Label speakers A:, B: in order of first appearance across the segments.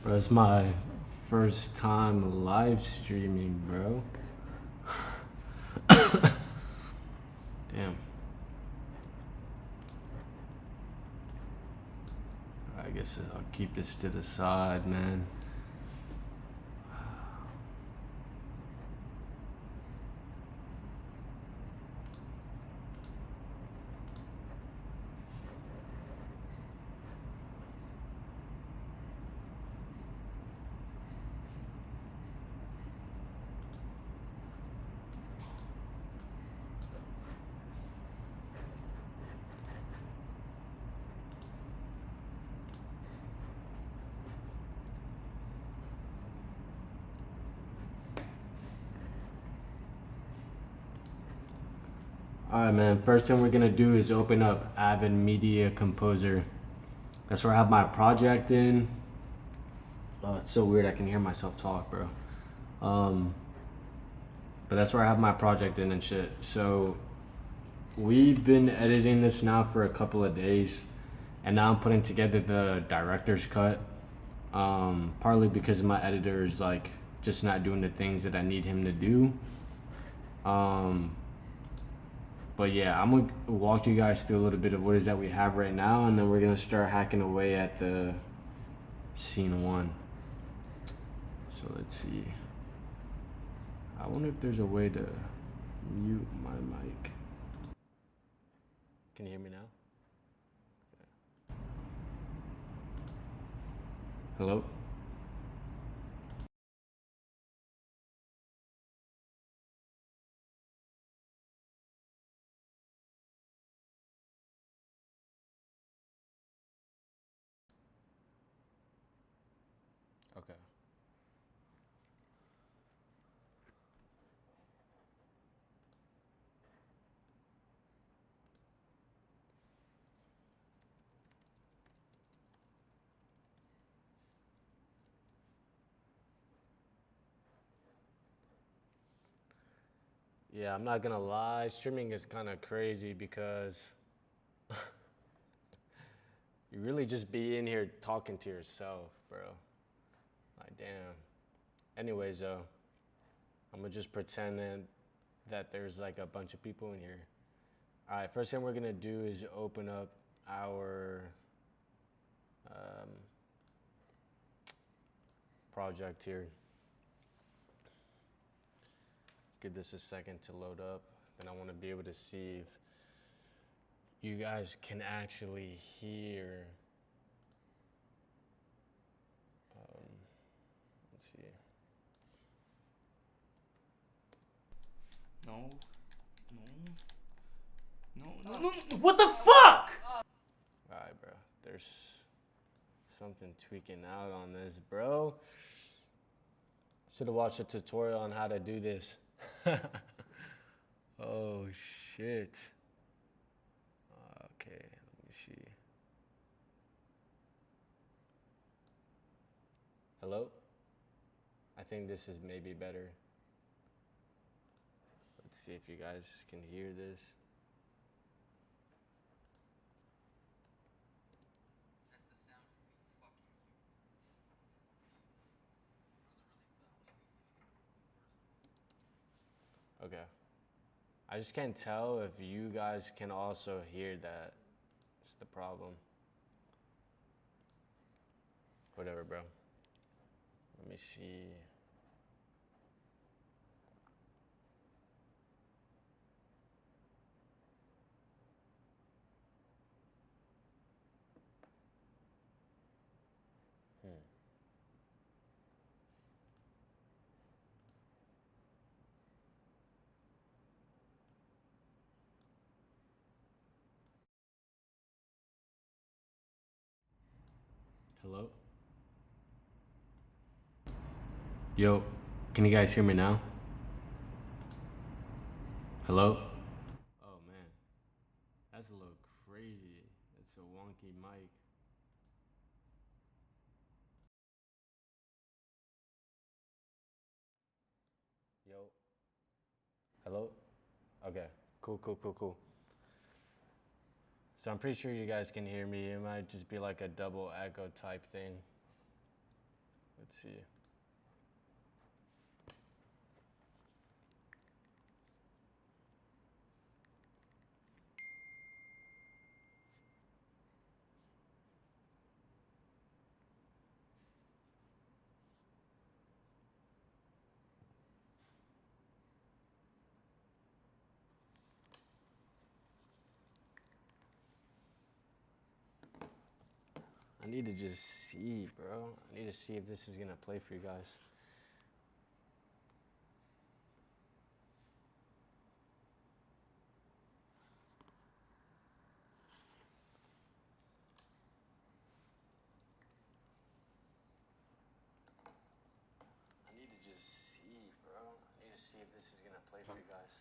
A: Bro, it's my first time live streaming, bro. Damn. I guess I'll keep this to the side, man. Alright, man. First thing we're gonna do is open up Avid Media Composer. That's where I have my project in. It's so weird I can hear myself talk, bro. But that's where I have my project in and shit. So we've been editing this now for a couple of days, and now I'm putting together the director's cut. Partly because my editor is like just not doing the things that I need him to do. But yeah, I'm gonna walk you guys through a little bit of what is that we have right now, and then we're gonna start hacking away at the scene one. So let's see. I wonder if there's a way to mute my mic. Can you hear me now? Okay. Hello? Okay. Yeah, I'm not gonna lie, streaming is kind of crazy because you really just be in here talking to yourself, bro. Like, damn. Anyways, though, I'm gonna just pretend that there's like a bunch of people in here. All right, first thing we're gonna do is open up our project here. Give this a second to load up. Then I want to be able to see if you guys can actually hear. Let's see.
B: No. What the fuck?
A: Alright, bro. There's something tweaking out on this, bro. Should have watched a tutorial on how to do this. Oh, shit. Okay, let me see. Hello? I think this is maybe better. Let's see if you guys can hear this. Okay. I just can't tell if you guys can also hear that. It's the problem. Whatever, bro. Let me see. Hello? Yo, can you guys hear me now? Hello? Oh man, that's a little crazy. It's a wonky mic. Yo. Hello? Okay, cool. So I'm pretty sure you guys can hear me. It might just be like a double echo type thing. Let's see. I need to just see, bro. I need to see if this is gonna play for you guys. I need to just see, bro. I need to see if this is gonna play for you guys.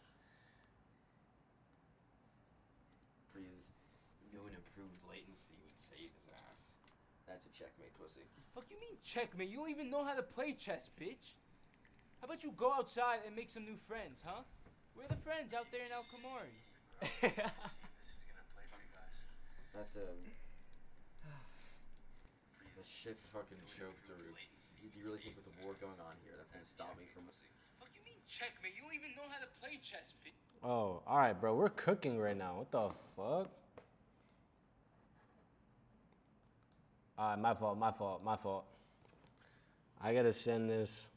C: Freeze. New and improved latency would save his ass. That's a checkmate, pussy.
B: Fuck you mean checkmate? You don't even know how to play chess, bitch. How about you go outside and make some new friends, huh? Where are the friends out there in El Camori?
C: That's a... The shit fucking choked the roof. Do you really think with the war going on here, that's gonna stop me from...
B: Fuck you mean checkmate? You don't even know how to play chess, bitch.
A: Oh, all right, bro. We're cooking right now. What the fuck? All right, my fault. I gotta send this.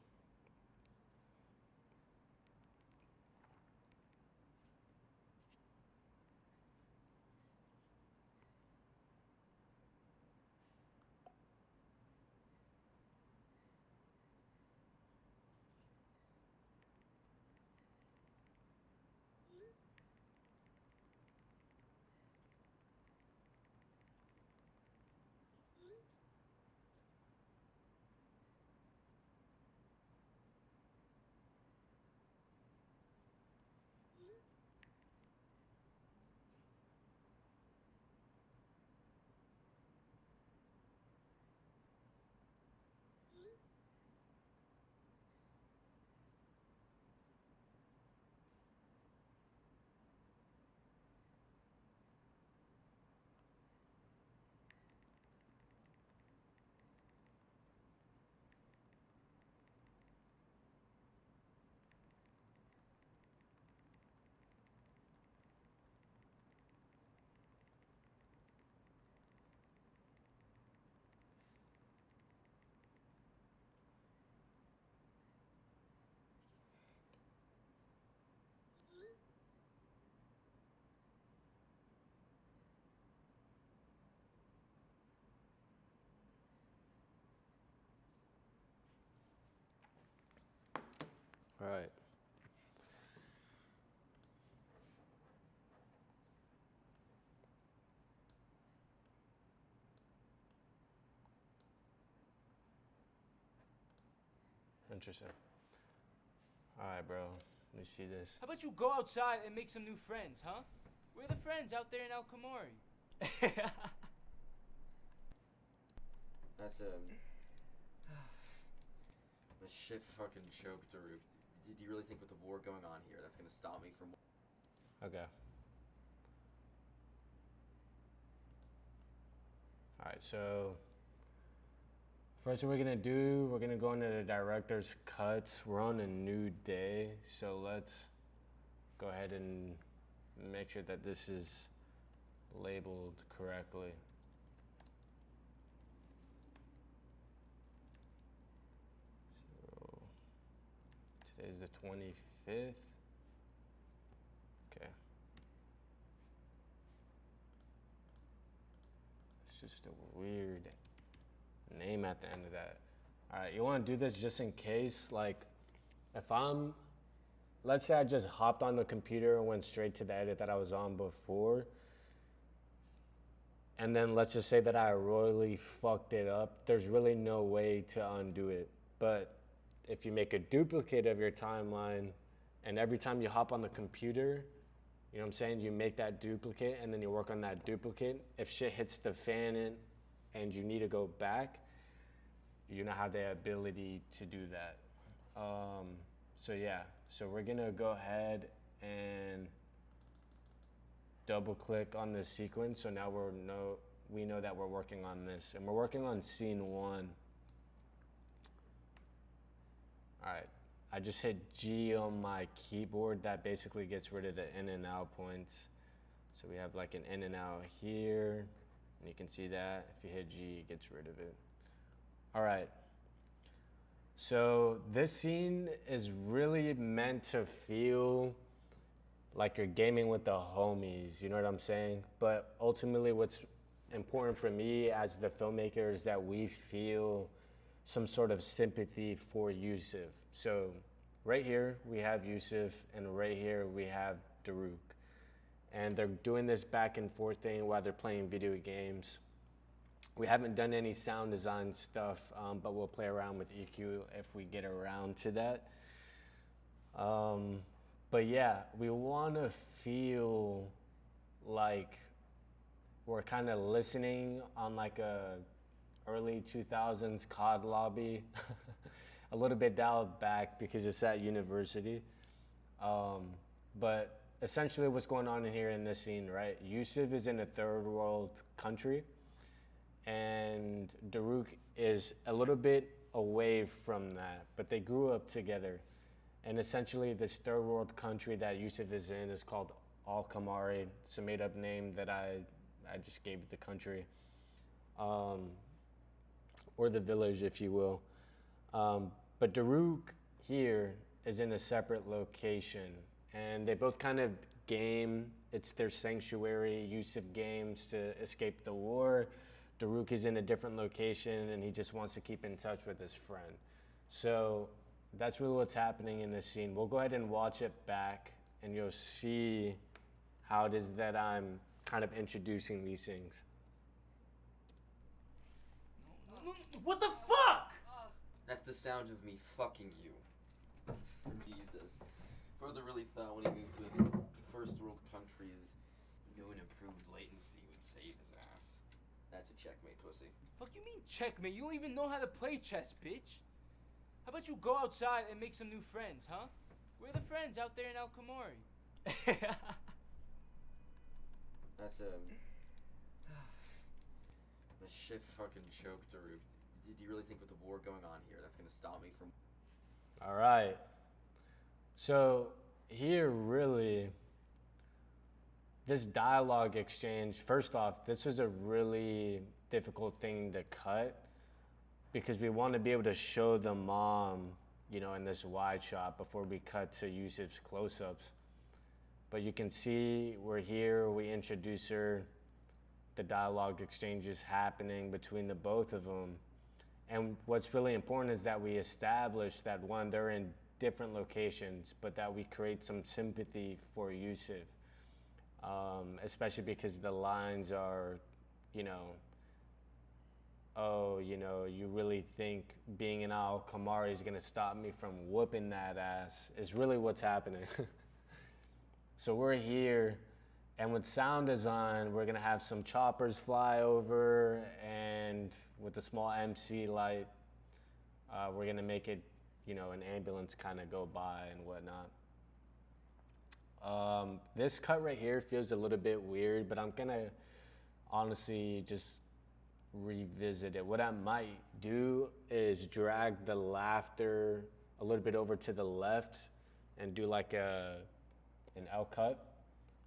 A: All right. Interesting. All right, bro. Let me see this.
B: How about you go outside and make some new friends, huh? Where are the friends out there in El Camori?
C: That's a... The shit fucking choked the roof. Do you really think with the war going on here, that's gonna stop me from...
A: Okay. All right, so first thing we're gonna do, we're gonna go into the director's cuts. We're on a new day, so let's go ahead and make sure that this is labeled correctly. So today's the 25th. Okay. It's just a weird name at the end of that. All right, you want to do this just in case, like, if let's say I just hopped on the computer and went straight to the edit that I was on before, and then let's just say that I royally fucked it up, there's really no way to undo it. But if you make a duplicate of your timeline, and every time you hop on the computer, you know what I'm saying, you make that duplicate and then you work on that duplicate, if shit hits the fan and you need to go back, you now have the ability to do that. So yeah, so we're gonna go ahead and double click on this sequence. So now we know that we're working on this, and we're working on scene 1. All right, I just hit G on my keyboard. That basically gets rid of the in and out points. So we have like an in and out here, and you can see that. If you hit G, it gets rid of it. All right. So this scene is really meant to feel like you're gaming with the homies, you know what I'm saying? But ultimately what's important for me as the filmmaker is that we feel some sort of sympathy for Yusuf. So right here we have Yusuf, and right here we have Daruk. And they're doing this back and forth thing while they're playing video games. We haven't done any sound design stuff, but we'll play around with EQ if we get around to that. But yeah, we want to feel like we're kind of listening on like a early 2000s COD lobby, a little bit dialed back because it's at university. But essentially what's going on in here in this scene, right? Yusuf is in a third world country, and Daruk is a little bit away from that, but they grew up together. And essentially this third world country that Yusuf is in is called Al-Kamari. It's a made up name that I just gave the country, or the village, if you will. But Daruk here is in a separate location, and they both kind of game. It's their sanctuary. Yusuf games to escape the war. Daruk is in a different location, and he just wants to keep in touch with his friend. So that's really what's happening in this scene. We'll go ahead and watch it back, and you'll see how it is that I'm kind of introducing these things.
B: What the fuck?
C: That's the sound of me fucking you. Jesus. Brother really thought when he moved to first world countries, new and improved latency would save his ass. That's a checkmate, pussy.
B: Fuck you mean checkmate? You don't even know how to play chess, bitch. How about you go outside and make some new friends, huh? Where are the friends out there in Al-Kamari?
C: That's a shit fucking choke, Daruk. Do you really think with the war going on here, that's gonna stop me from...
A: All right. So here, really, this dialogue exchange, first off, this was a really difficult thing to cut because we want to be able to show the mom, you know, in this wide shot before we cut to Yusuf's close-ups. But you can see we're here, we introduce her, the dialogue exchange is happening between the both of them. And what's really important is that we establish that, one, they're in different locations, but that we create some sympathy for Yusuf, especially because the lines are, you know, oh, you know, you really think being in Al-Kamari is gonna stop me from whooping that ass, is really what's happening. So we're here, and with sound design, we're gonna have some choppers fly over, and with a small MC light, we're gonna make it, you know, an ambulance kind of go by and whatnot. This cut right here feels a little bit weird, but I'm gonna honestly just revisit it. What I might do is drag the laughter a little bit over to the left and do like an L cut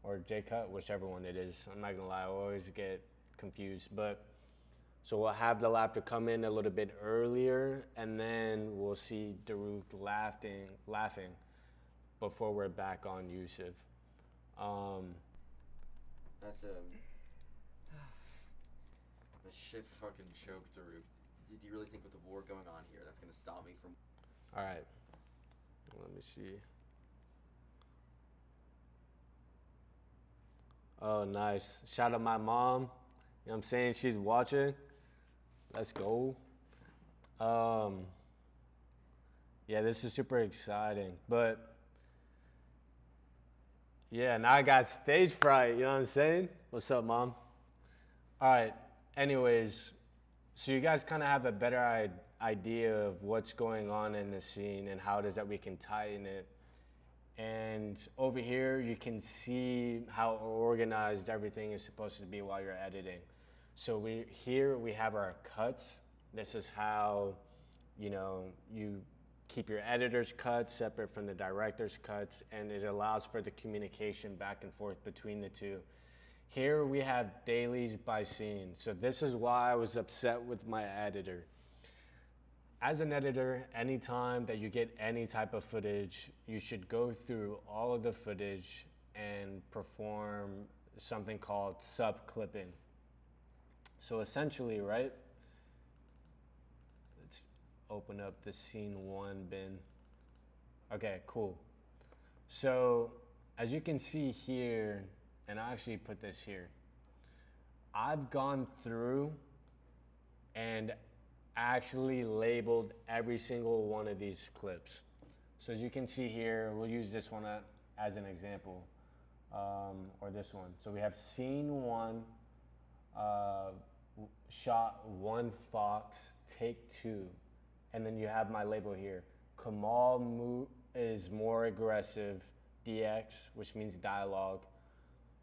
A: or J cut, whichever one it is. I'm not gonna lie, I always get confused. But so we'll have the laughter come in a little bit earlier, and then we'll see Daruk laughing before we're back on Yusuf.
C: That's a shit fucking choke, Daruk. Do you really think with the war going on here, that's gonna stop me from...
A: All right, let me see. Oh, nice. Shout out my mom. You know what I'm saying? She's watching. Let's go. Yeah, this is super exciting. But yeah, now I got stage fright, you know what I'm saying? What's up, Mom? All right, anyways, so you guys kind of have a better idea of what's going on in the scene and how it is that we can tighten it. And over here, you can see how organized everything is supposed to be while you're editing. So here we have our cuts. This is how, you know, you keep your editor's cuts separate from the director's cuts, and it allows for the communication back and forth between the two. Here we have dailies by scene. So this is why I was upset with my editor. As an editor, anytime that you get any type of footage, you should go through all of the footage and perform something called sub-clipping. So essentially, right? Let's open up the scene 1 bin. Okay, cool. So as you can see here, and I actually put this here, I've gone through and actually labeled every single one of these clips. So as you can see here, we'll use this one as an example, or this one. So we have scene 1, shot 1 Fox, take 2. And then you have my label here. Kamal is more aggressive, DX, which means dialogue.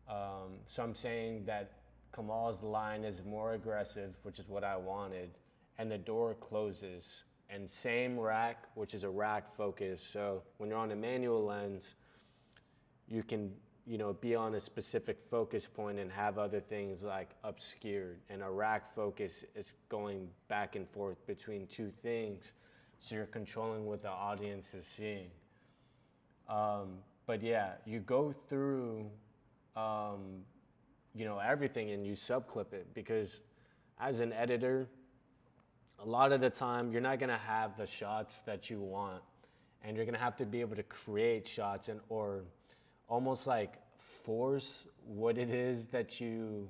A: So I'm saying that Kamal's line is more aggressive, which is what I wanted, and the door closes. And same rack, which is a rack focus. So when you're on a manual lens, you can, be on a specific focus point and have other things like obscured. And a rack focus is going back and forth between two things, so you're controlling what the audience is seeing. But yeah, you go through, everything, and you subclip it, because as an editor, a lot of the time you're not gonna have the shots that you want, and you're gonna have to be able to create shots or almost like force what it is that you,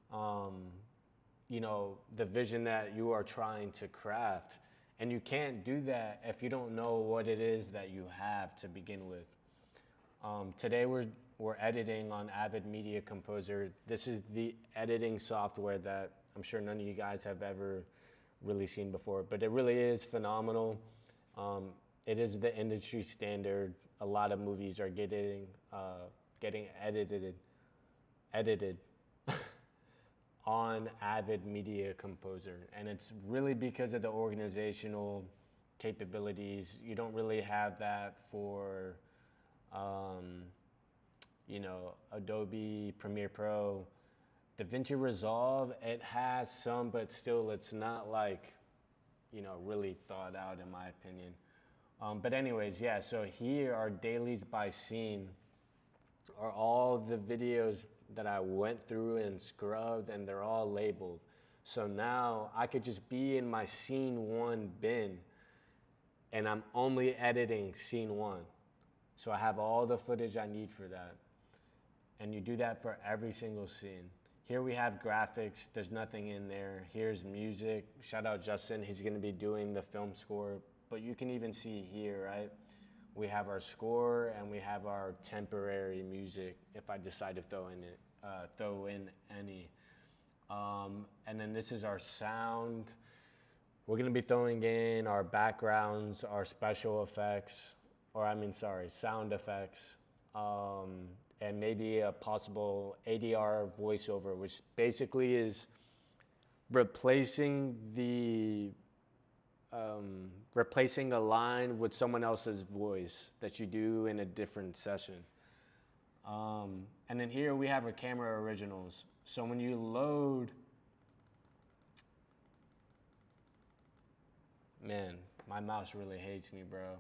A: the vision that you are trying to craft. And you can't do that if you don't know what it is that you have to begin with. Today we're editing on Avid Media Composer. This is the editing software that I'm sure none of you guys have ever really seen before, but it really is phenomenal. It is the industry standard. A lot of movies are getting edited on Avid Media Composer, and it's really because of the organizational capabilities. You don't really have that for Adobe Premiere Pro. DaVinci Resolve, it has some, but still it's not like, really thought out in my opinion. But anyways, yeah, so here are dailies by scene, are all the videos that I went through and scrubbed, and they're all labeled. So now I could just be in my scene 1 bin, and I'm only editing scene 1. So I have all the footage I need for that. And you do that for every single scene. Here we have graphics, there's nothing in there. Here's music, shout out Justin, he's gonna be doing the film score. But you can even see here, right? We have our score and we have our temporary music if I decide to throw in any. And then this is our sound. We're gonna be throwing in our backgrounds, our special effects, sound effects, and maybe a possible ADR voiceover, which basically is replacing a line with someone else's voice that you do in a different session. And then here we have our camera originals. So when you load, man, my mouse really hates me, bro.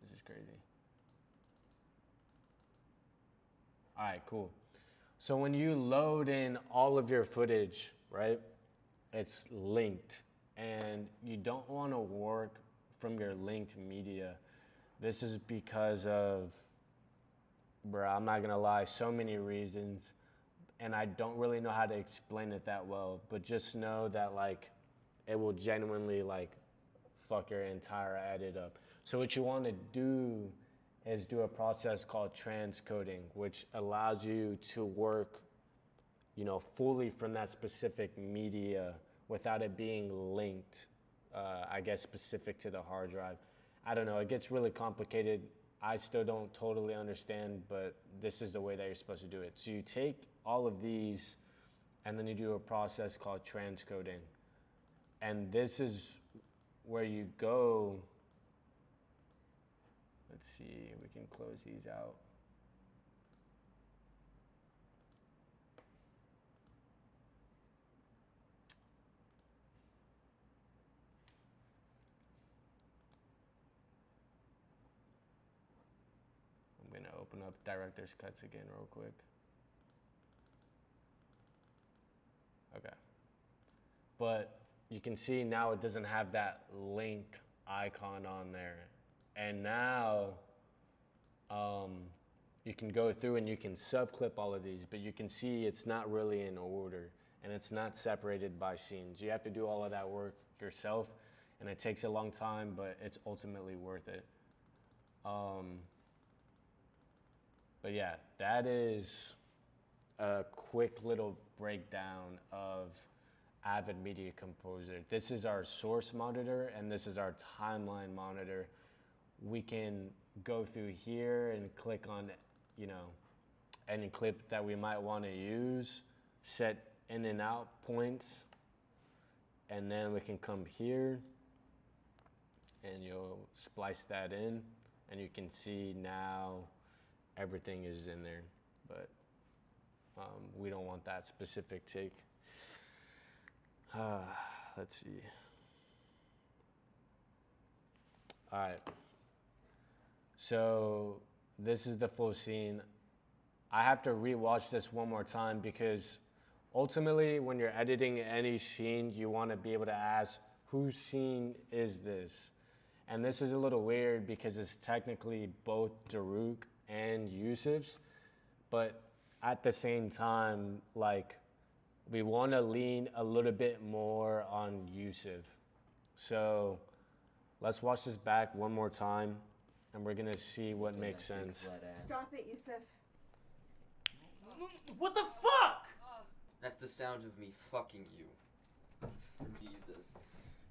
A: This is crazy. All right, cool. So when you load in all of your footage, right, it's linked. And you don't want to work from your linked media. This is because of, I'm not gonna lie, so many reasons, and I don't really know how to explain it that well, but just know that it will genuinely fuck your entire edit up. So what you want to do is do a process called transcoding, which allows you to work, fully from that specific media without it being linked, specific to the hard drive. I don't know, it gets really complicated. I still don't totally understand, but this is the way that you're supposed to do it. So you take all of these, and then you do a process called transcoding. And this is where you go Let's see, we can close these out. I'm gonna open up director's cuts again real quick. Okay. But you can see now it doesn't have that linked icon on there. And now you can go through and you can subclip all of these, but you can see it's not really in order and it's not separated by scenes. You have to do all of that work yourself and it takes a long time, but it's ultimately worth it. But yeah, that is a quick little breakdown of Avid Media Composer. This is our source monitor and this is our timeline monitor. We can go through here and click on, you know, any clip that we might want to use, set in and out points, and then we can come here and you'll splice that in and you can see now everything is in there, but we don't want that specific take. Let's see. All right. So this is the full scene. I have to rewatch this one more time because ultimately when you're editing any scene, you want to be able to ask, whose scene is this? And this is a little weird because it's technically both Daruk and Yusuf's, but at the same time, like, we want to lean a little bit more on Yusuf. So let's watch this back one more time and we're gonna see what makes sense.
D: Stop it, Yusuf.
B: What the fuck?
C: That's the sound of me fucking you. Jesus.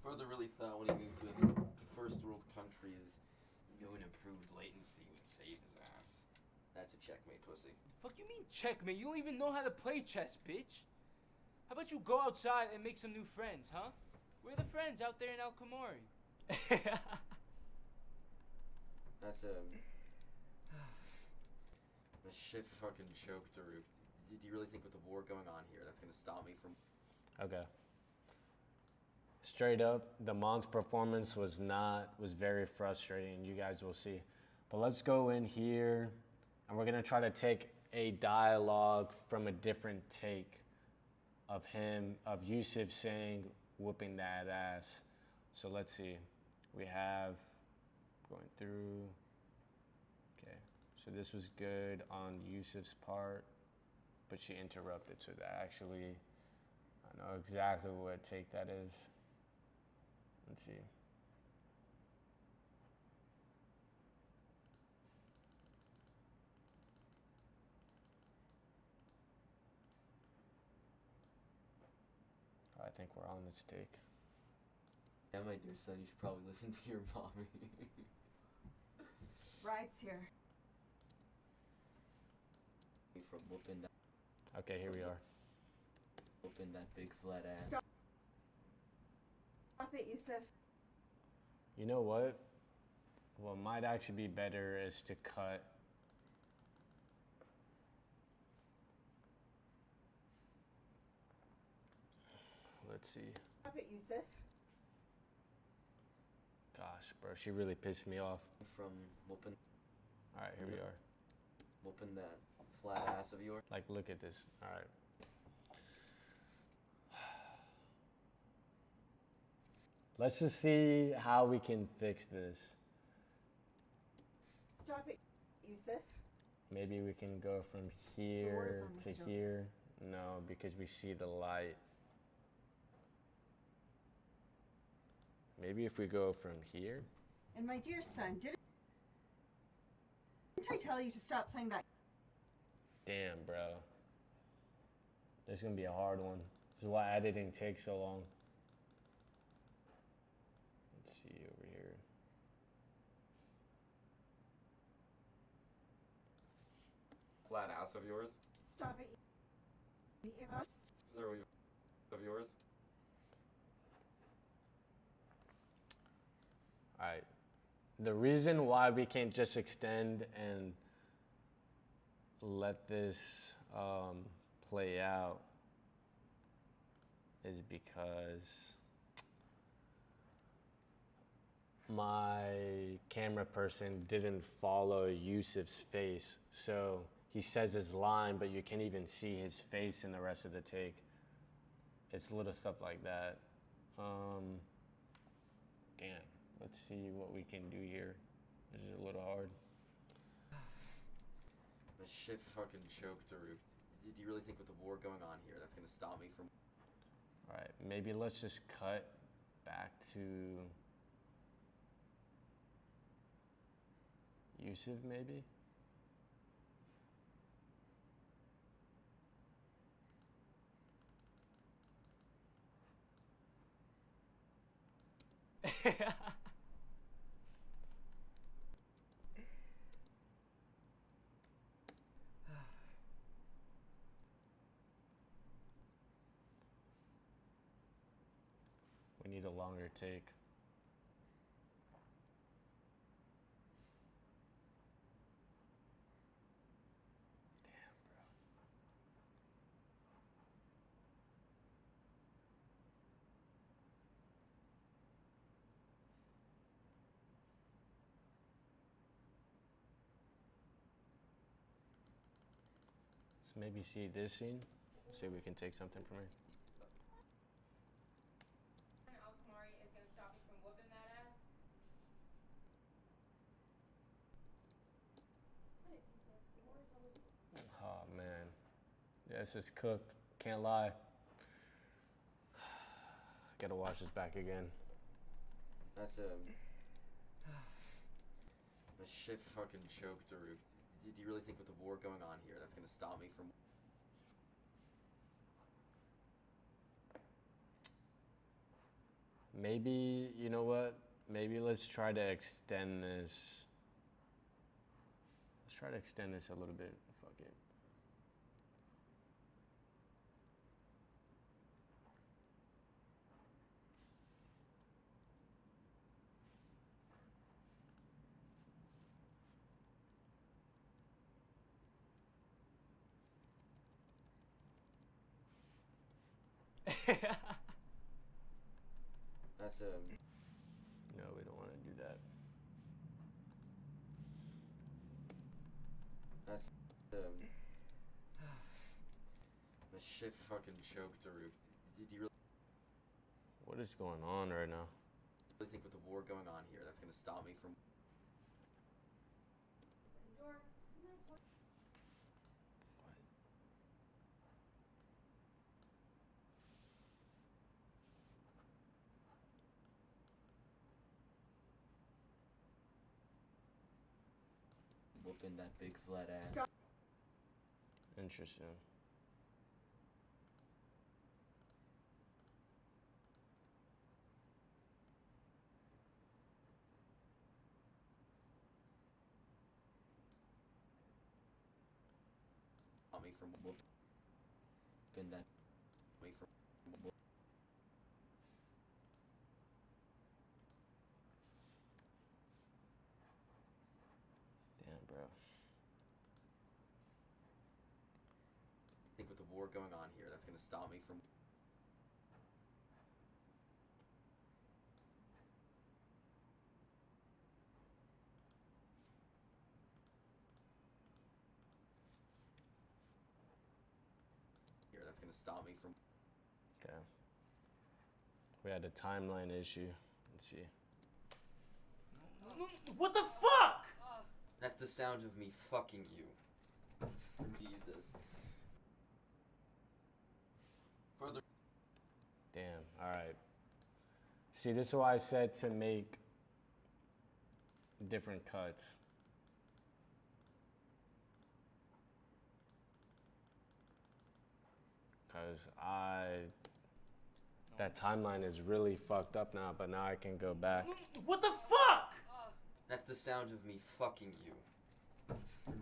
C: Brother really thought when he moved to a first world countries, new and improved latency would save his ass. That's a checkmate, pussy.
B: Fuck you mean checkmate? You don't even know how to play chess, bitch. How about you go outside and make some new friends, huh? Where are the friends out there in Al Kamori?
C: That's a shit fucking joke, Daruk. Do you really think with the war going on here, that's gonna stop me from...
A: Okay. Straight up, the Mon's performance was very frustrating. You guys will see. But let's go in here and we're gonna try to take a dialogue from a different take of him, of Yusuf saying, whooping that ass. So let's see. We have, going through, okay. So this was good on Yusuf's part, but she interrupted. So that actually, I know exactly what take that is. Let's see. I think we're on this take.
C: Yeah, my dear son, you should probably listen to your mommy.
D: Ride's here.
C: From whooping that...
A: Okay, here we are.
C: Whooping that big flat ass.
D: Stop it, Yusuf.
A: You know what? What might actually be better is to cut. Let's see.
D: Stop it, Yusuf.
A: Gosh, bro, she really pissed me off.
C: From whooping...
A: Alright, here we are.
C: Whooping that flat ass of yours.
A: Like, look at this. Alright. Let's just see how we can fix this.
D: Stop it, Yusuf.
A: Maybe we can go from here to here. No, because we see the light. Maybe if we go from here.
D: And my dear son, didn't I tell you to stop playing that?
A: Damn, bro. This is gonna be a hard one. This is why editing takes so long. Let's see over here.
C: Flat ass of yours.
D: Stop it.
C: Zero of yours.
A: Alright. The reason why we can't just extend and let this play out is because my camera person didn't follow Yusuf's face. So he says his line, but you can't even see his face in the rest of the take. It's little stuff like that. Damn. Let's see what we can do here. This is a little hard.
C: The shit fucking choked the roof. Do you really think with the war going on here, that's gonna stop me from...
A: Alright, maybe let's just cut back to Yusuf, maybe? We need a longer take. Damn, bro. Let's maybe see this scene. See if we can take something from here.
E: Is gonna stop you from whooping that ass?
A: Oh man, yeah, it's just cooked. Can't lie. Gotta watch this back again.
C: That's the shit fucking choked the roof. Do you really think with the war going on here, that's gonna stop me from...
A: Maybe, you know what? Maybe let's try to extend this. Let's try to extend this a little bit. Fuck it.
C: That's
A: No, we don't want to do that.
C: That's the shit fucking choked the roof. Do you
A: What is going on right now?
C: really think with the war going on here, that's gonna stop me from...
A: What?
C: Whooping that big flat ass.
D: Stop.
A: Interesting.
C: Stop me from whooping that... me from...
A: Damn, bro.
C: I think with the war going on here, that's gonna stop me from... here, that's gonna stop me from...
A: Okay. We had a timeline issue. Let's see.
B: What the fuck?
C: That's the sound of me fucking you. Jesus. Further...
A: Damn. All right. See, this is why I said to make different cuts. Because that timeline is really fucked up now, but now I can go back.
B: What the fuck?
C: That's the sound of me fucking you.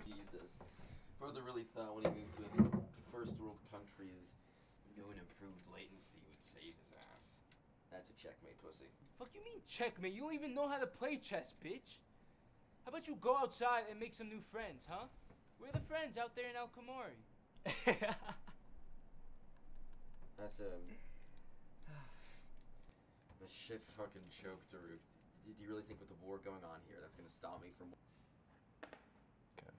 C: Jesus. Brother really thought when he moved to a first world countries, new and improved latency would save his ass. That's a checkmate, pussy.
B: Fuck you mean checkmate? You don't even know how to play chess, bitch. How about you go outside and make some new friends, huh? We're the friends out there in El Camori.
C: That's a shit fucking joke, Darude. Do you really think with the war going on here, that's gonna stop me from?
A: Okay.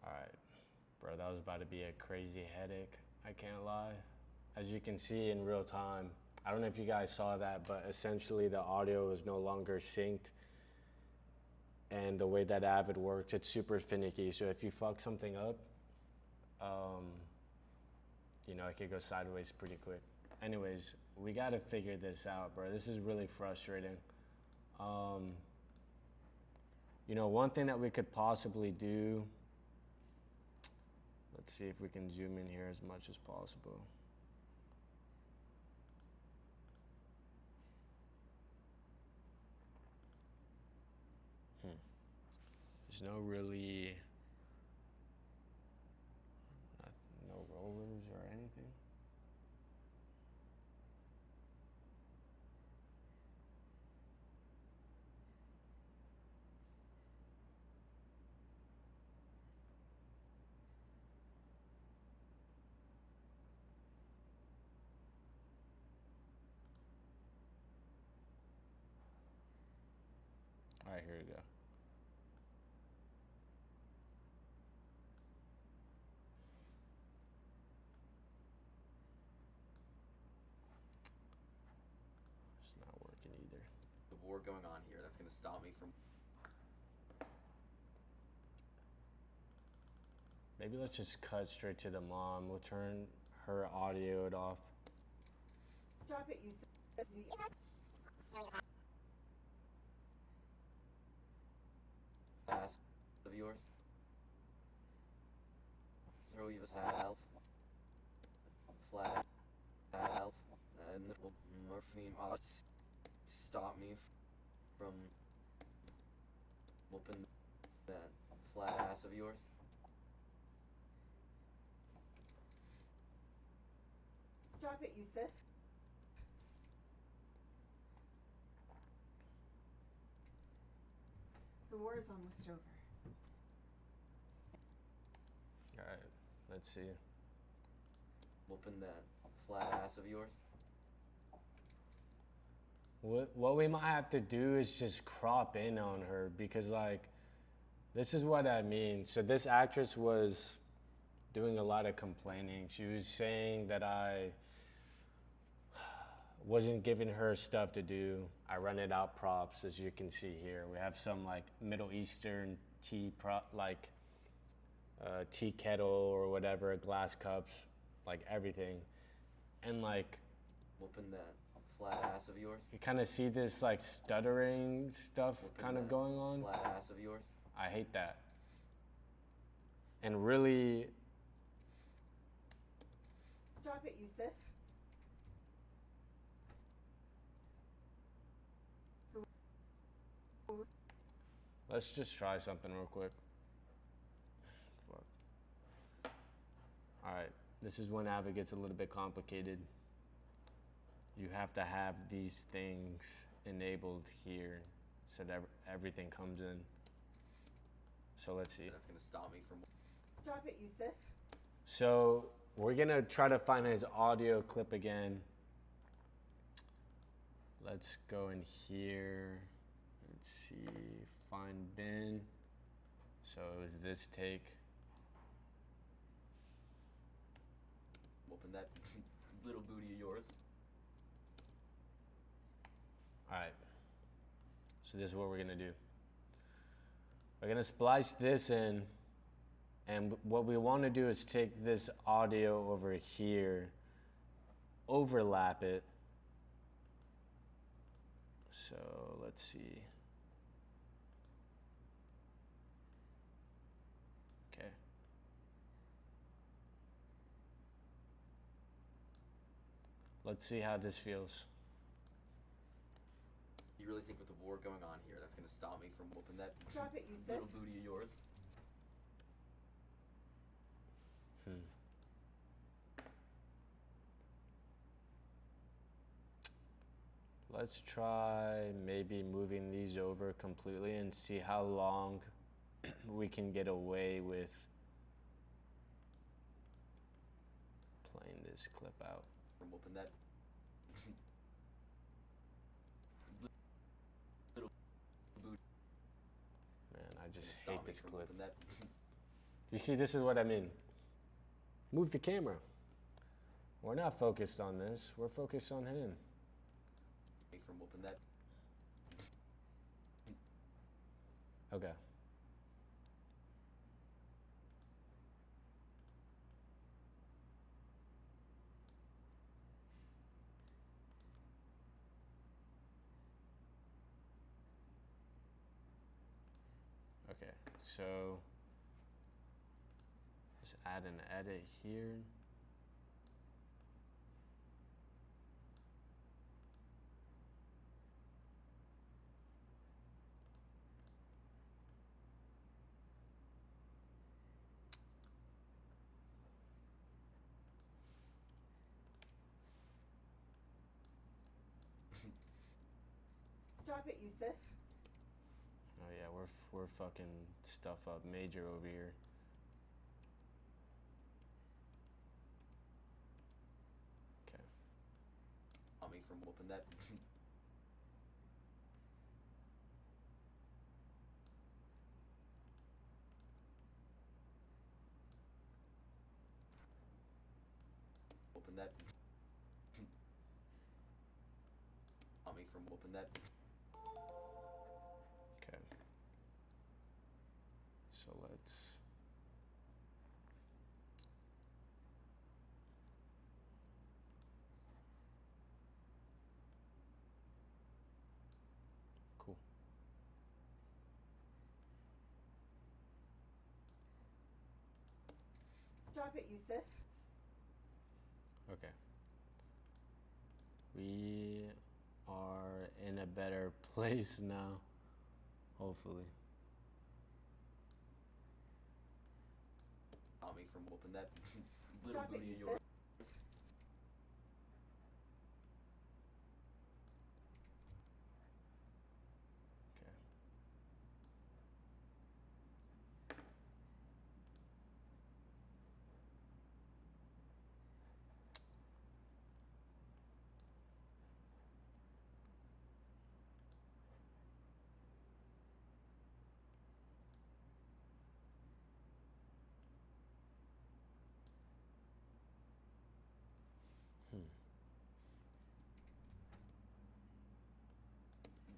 A: Alright, bro, that was about to be a crazy headache, I can't lie. As you can see in real time, I don't know if you guys saw that, but essentially the audio is no longer synced. And the way that Avid works, it's super finicky. So if you fuck something up, you know, it could go sideways pretty quick. Anyways, we gotta figure this out, bro. This is really frustrating. You know, one thing that we could possibly do, let's see if we can zoom in here as much as possible. There's no really, no rollers or anything. All right, here we go. It's not working either.
C: The war going on here, that's gonna stop me from.
A: Maybe let's just cut straight to the mom. We'll turn her audio off.
D: Stop it, you
C: Ass of yours. Throw you a elf. Flat elf. And morphine stop me from whooping that flat ass of yours.
D: Stop it, Yusuf. The war is almost over.
A: All right, let's see.
C: Whooping that flat ass of yours.
A: What we might have to do is just crop in on her, because like, this is what I mean. So this actress was doing a lot of complaining. She was saying that I wasn't giving her stuff to do. I rented out props, as you can see here. We have some like Middle Eastern tea like tea kettle or whatever, glass cups, like everything. And like,
C: Whooping that flat ass of yours.
A: you kind of see this like stuttering stuff
C: Whooping
A: kind of
C: that
A: going on.
C: Flat ass of yours.
A: I hate that. And really,
D: Stop it, Yusuf.
A: let's just try something real quick. Fuck. All right, this is when Avid gets a little bit complicated. You have to have these things enabled here so that everything comes in. So let's see.
C: That's gonna stop me from.
D: Stop it, Yusuf.
A: So we're gonna try to find his audio clip again. Let's go in here. Let's see, find bin. So it was this take.
C: Whooping that little booty of yours.
A: All right, so this is what we're gonna do. We're gonna splice this in, and what we wanna do is take this audio over here, overlap it. So let's see. Let's see how this feels.
C: You really think with the war going on here, that's gonna stop me from whooping that
D: Stop it, Yusuf.
C: little booty of yours?
A: Let's try maybe moving these over completely and see how long we can get away with playing this clip out.
C: From whooping that little booty.
A: Man, I just
C: Stop
A: hate
C: me
A: this
C: from
A: clip.
C: whooping that
A: You see, this is what I mean. Move the camera. We're not focused on this. We're focused on him.
C: from whooping that.
A: Okay. Okay, so just add an edit here.
D: Stop it, Yusuf.
A: Oh yeah, we're fucking stuff up major over here. Okay.
C: Stop me from whooping that. Whooping that. Stop me from whooping that.
A: Okay. So let's cool.
D: Stop it, Yusuf.
A: Okay. We are in a better place now, hopefully.
C: Stop me from whooping that little
D: Stop it,
C: booty of
D: Yusuf.
C: yours.
A: Okay.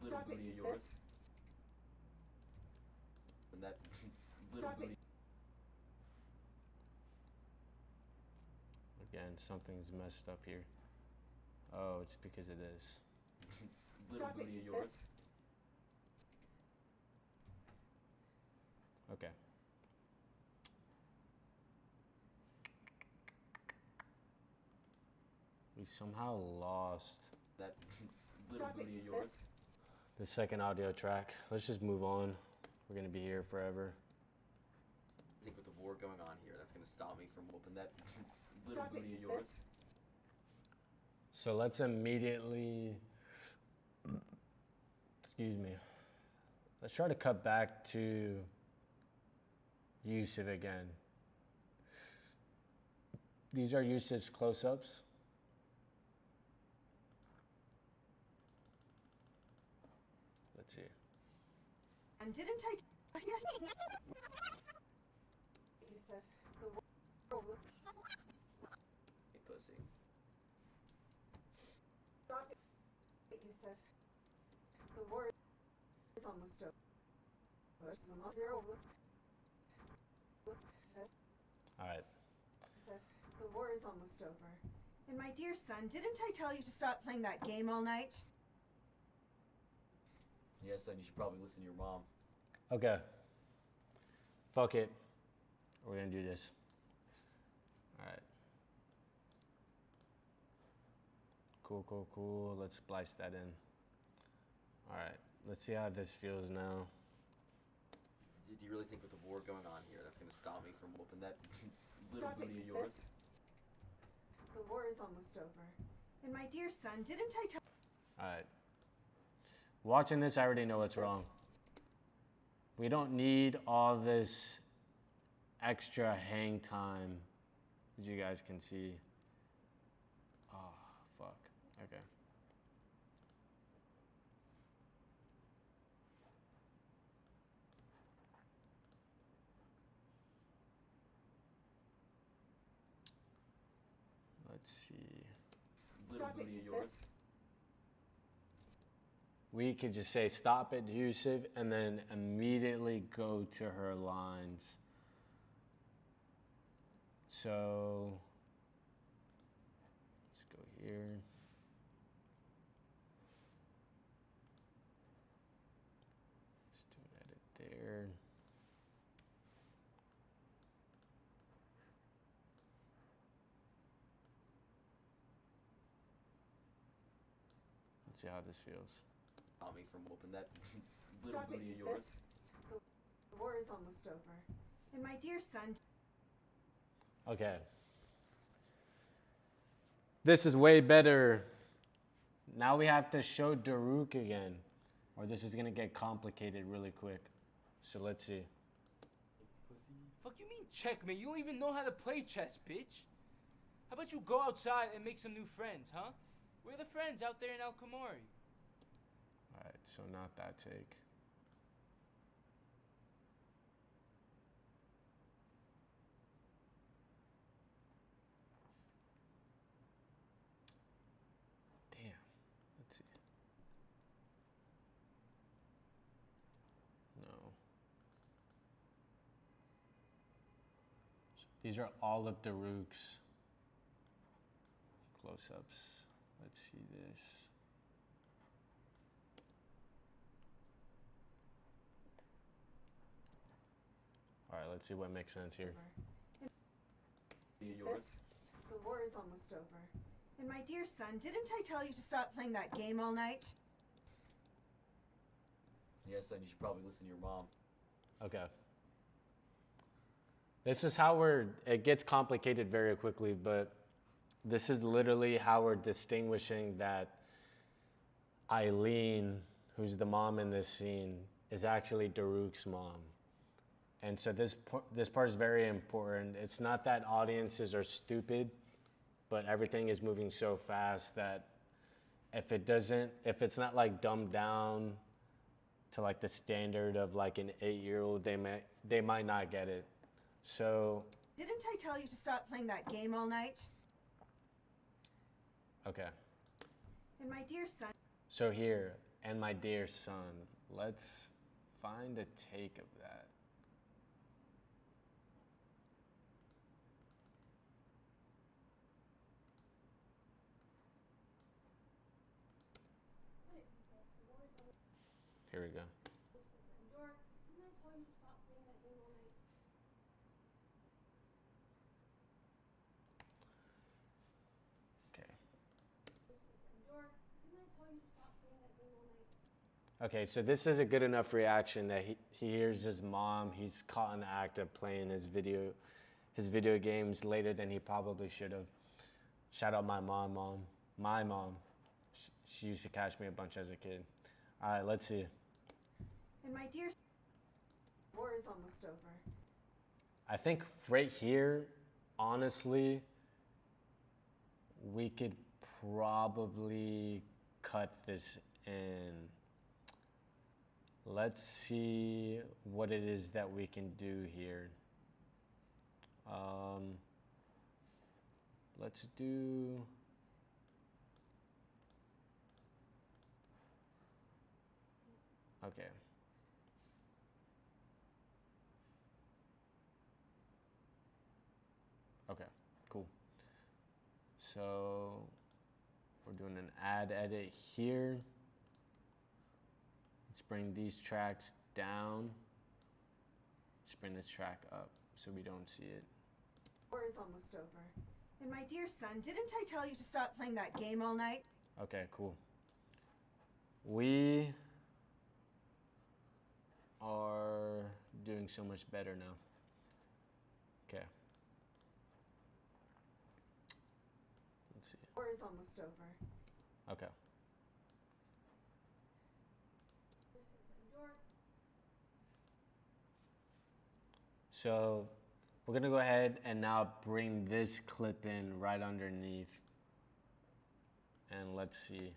C: Little
D: Stop it,
C: booty of
D: Yusuf.
C: yours. And that little
D: Stop it.
C: booty.
A: Again, something's messed up here. Oh, it's because of this.
C: Little
D: Stop it,
C: booty of
D: Yusuf.
C: yours.
A: Okay. We somehow lost
C: That little
D: Stop it,
C: booty of
D: Yusuf.
C: yours.
A: the second audio track. Let's just move on. We're gonna be here forever.
C: I think with the war going on here, that's gonna stop me from whooping that little
D: Stop it,
C: booty of
D: Yusuf.
C: yours.
A: So let's immediately, excuse me, let's try to cut back to Yusuf again. These are Yusuf's close-ups. Let's see.
D: And didn't I Yusuf, the world will
C: Hey, pussy.
D: stop it, Yusuf. The war is almost over. It's almost over.
A: All right.
D: Yusuf, the war is almost over. And my dear son, didn't I tell you to stop playing that game all night?
C: Yes, son, you should probably listen to your mom.
A: Okay. Fuck it. We're gonna do this. All right. Cool. Let's splice that in. All right, let's see how this feels now.
C: Do you really think with the war going on here, that's gonna stop me from whooping that little
D: Stop it,
C: booty of
D: Yusuf.
C: yours?
D: The war is almost over. And my dear son, didn't I tell
A: All right. Watching this, I already know what's wrong. We don't need all this extra hang time, as you guys can see. Oh, fuck. Okay. Let's see.
C: Little
D: Stop it,
C: booty of
D: Yusuf.
C: yours?
A: We could just say stop it, Yusuf, and then immediately go to her lines. So let's go here. Let's do an edit there. Let's see how this feels.
C: Stop me from whooping that little
D: Stop it,
C: booty of
D: Yusuf.
C: yours?
D: The war is almost over. And my dear son,
A: Okay. This is way better. Now we have to show Daruk again, or this is gonna get complicated really quick. So let's see.
B: Fuck you mean checkmate? You don't even know how to play chess, bitch. How about you go outside and make some new friends, huh? Where are the friends out there in Al Kamari?
A: All right, so not that take. Damn. Let's see. No. These are all of Daruk's close-ups. Let's see this. All right, let's see what makes sense here.
C: Booty of
D: Yusuf,
C: yours?
D: the war is almost over. And my dear son, didn't I tell you to stop playing that game all night?
C: Yes, son, you should probably listen to your mom.
A: Okay. This is how it gets complicated very quickly, but this is literally how we're distinguishing that Eileen, who's the mom in this scene, is actually Daruk's mom. And so this part is very important. It's not that audiences are stupid, but everything is moving so fast that if it's not like dumbed down to like the standard of like an 8-year-old, they might not get it. So
D: Didn't I tell you to stop playing that game all night?
A: okay.
D: And my dear son,
A: So here, and my dear son, let's find a take of that. Here we go.
E: Door, didn't I tell you to stop playing that game all night?
A: Okay.
E: Door, didn't I tell you to stop playing that game all night?
A: Okay, so this is a good enough reaction that he hears his mom. He's caught in the act of playing his video games later than he probably should have. Shout out my mom. My mom. She used to catch me a bunch as a kid. All right, let's see.
D: and my dear son, the war is almost over.
A: I think right here, honestly, we could probably cut this in. Let's see what it is that we can do here. Let's do. Okay. Okay, cool. So we're doing an add edit here. Let's bring these tracks down. Let's bring this track up so we don't see it.
D: The war is almost over. And my dear son, didn't I tell you to stop playing that game all night?
A: Okay, cool. We are doing so much better now. Okay. Let's see.
D: War is almost over.
A: Okay.
E: George.
A: So we're gonna go ahead and now bring this clip in right underneath. And let's see.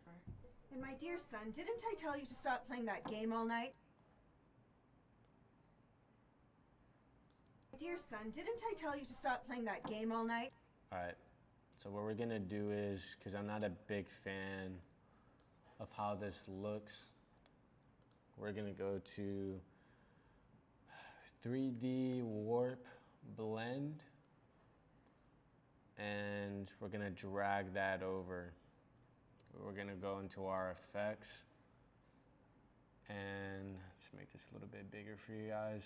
D: And my dear son, didn't I tell you to stop playing that game all night? My dear son, didn't I tell you to stop playing that game all night?
A: All right. So what we're gonna do is, because I'm not a big fan of how this looks, we're gonna go to 3D warp blend, and we're gonna drag that over. We're gonna go into our effects, and let's make this a little bit bigger for you guys.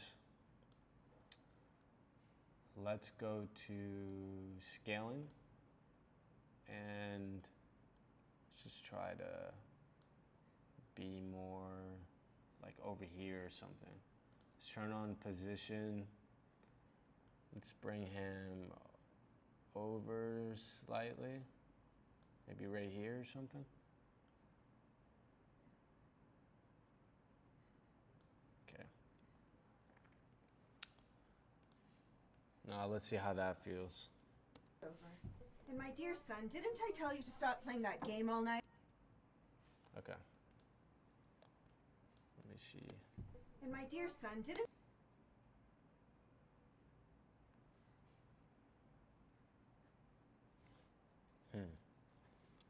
A: Let's go to scaling, and let's just try to be more like over here or something. Let's turn on position. Let's bring him over slightly. Maybe right here or something. Okay. Now let's see how that feels.
D: Over. And my dear son, didn't I tell you to stop playing that game all night?
A: Okay. Let me see.
D: And my dear son, didn't...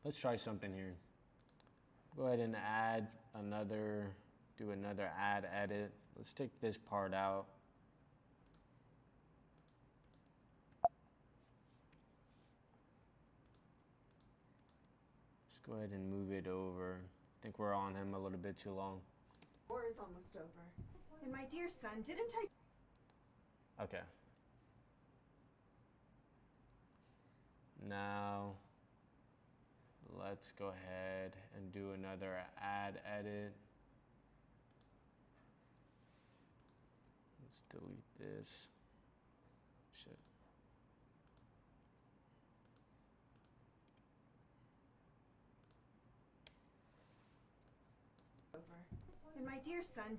A: Let's try something here. Go ahead and add another, do another add edit. Let's take this part out. Just go ahead and move it over. I think we're on him a little bit too long.
D: War is almost over. And my dear son, didn't I...
A: Okay. Now, let's go ahead and do another add edit. Let's delete this. Shit.
D: Over. And my dear son...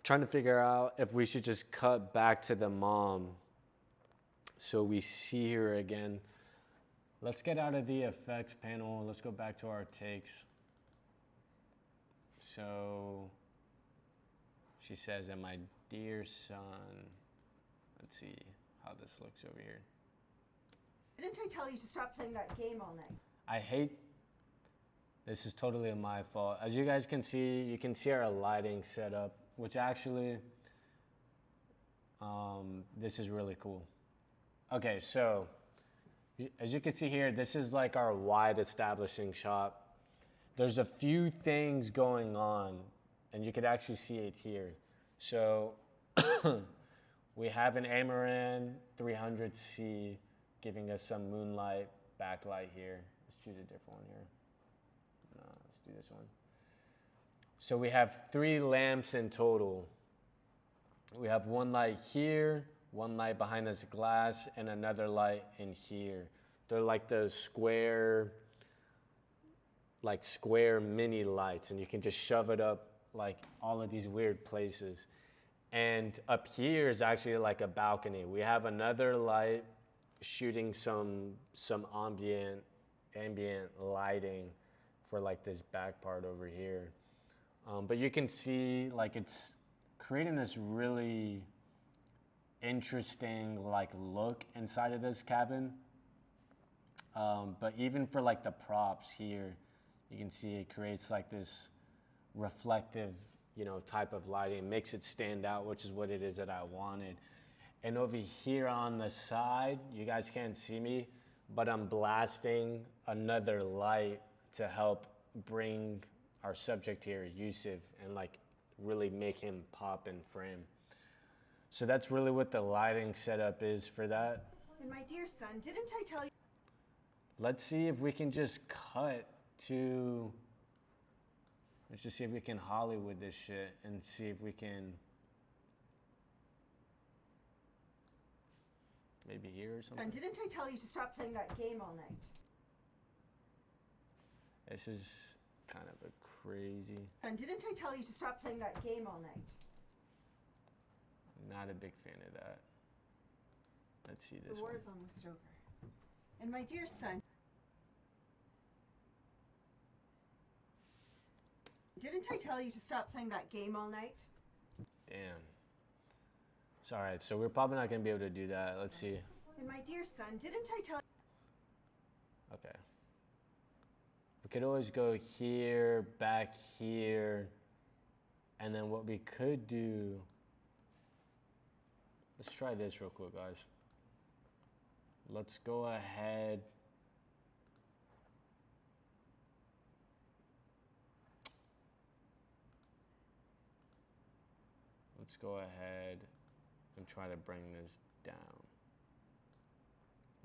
A: Trying to figure out if we should just cut back to the mom so we see her again. Let's get out of the effects panel. Let's go back to our takes. So she says, and my dear son, let's see how this looks over here.
D: Didn't I tell you to stop playing that game all night?
A: I hate, this is totally my fault. As you guys can see, you can see our lighting setup, which actually, this is really cool. Okay, so as you can see here, this is like our wide establishing shot. There's a few things going on, and you could actually see it here. So we have an Amaran 300C giving us some moonlight backlight here. Let's choose a different one here. No, let's do this one. So we have 3 lamps in total. We have one light here, one light behind this glass, and another light in here. They're like the square mini lights, and you can just shove it up like all of these weird places. And up here is actually like a balcony. We have another light shooting some ambient lighting for like this back part over here. But you can see like it's creating this really interesting like look inside of this cabin. But even for like the props here, you can see it creates like this reflective, type of lighting. It makes it stand out, which is what it is that I wanted. And over here on the side, you guys can't see me, but I'm blasting another light to help bring our subject here, Yusuf, and like really make him pop in frame. So that's really what the lighting setup is for that.
D: And my dear son, didn't I tell you?
A: Let's see if we can just cut to, let's just see if we can Hollywood this shit and see if we can maybe here or something.
D: And didn't I tell you to stop playing that game all night?
A: This is kind of a crazy,
D: And didn't I tell you to stop playing that game all night?
A: not a big fan of that. Let's see this
D: The war
A: one.
D: is almost over. And my dear son, didn't I tell you to stop playing that game all night?
A: Damn. So, all right, so we're probably not gonna be able to do that. Let's see.
D: And my dear son, didn't I tell
A: Okay. We could always go here, back here, and then what we could do, let's try this real quick, guys. Let's go ahead. Let's go ahead and try to bring this down.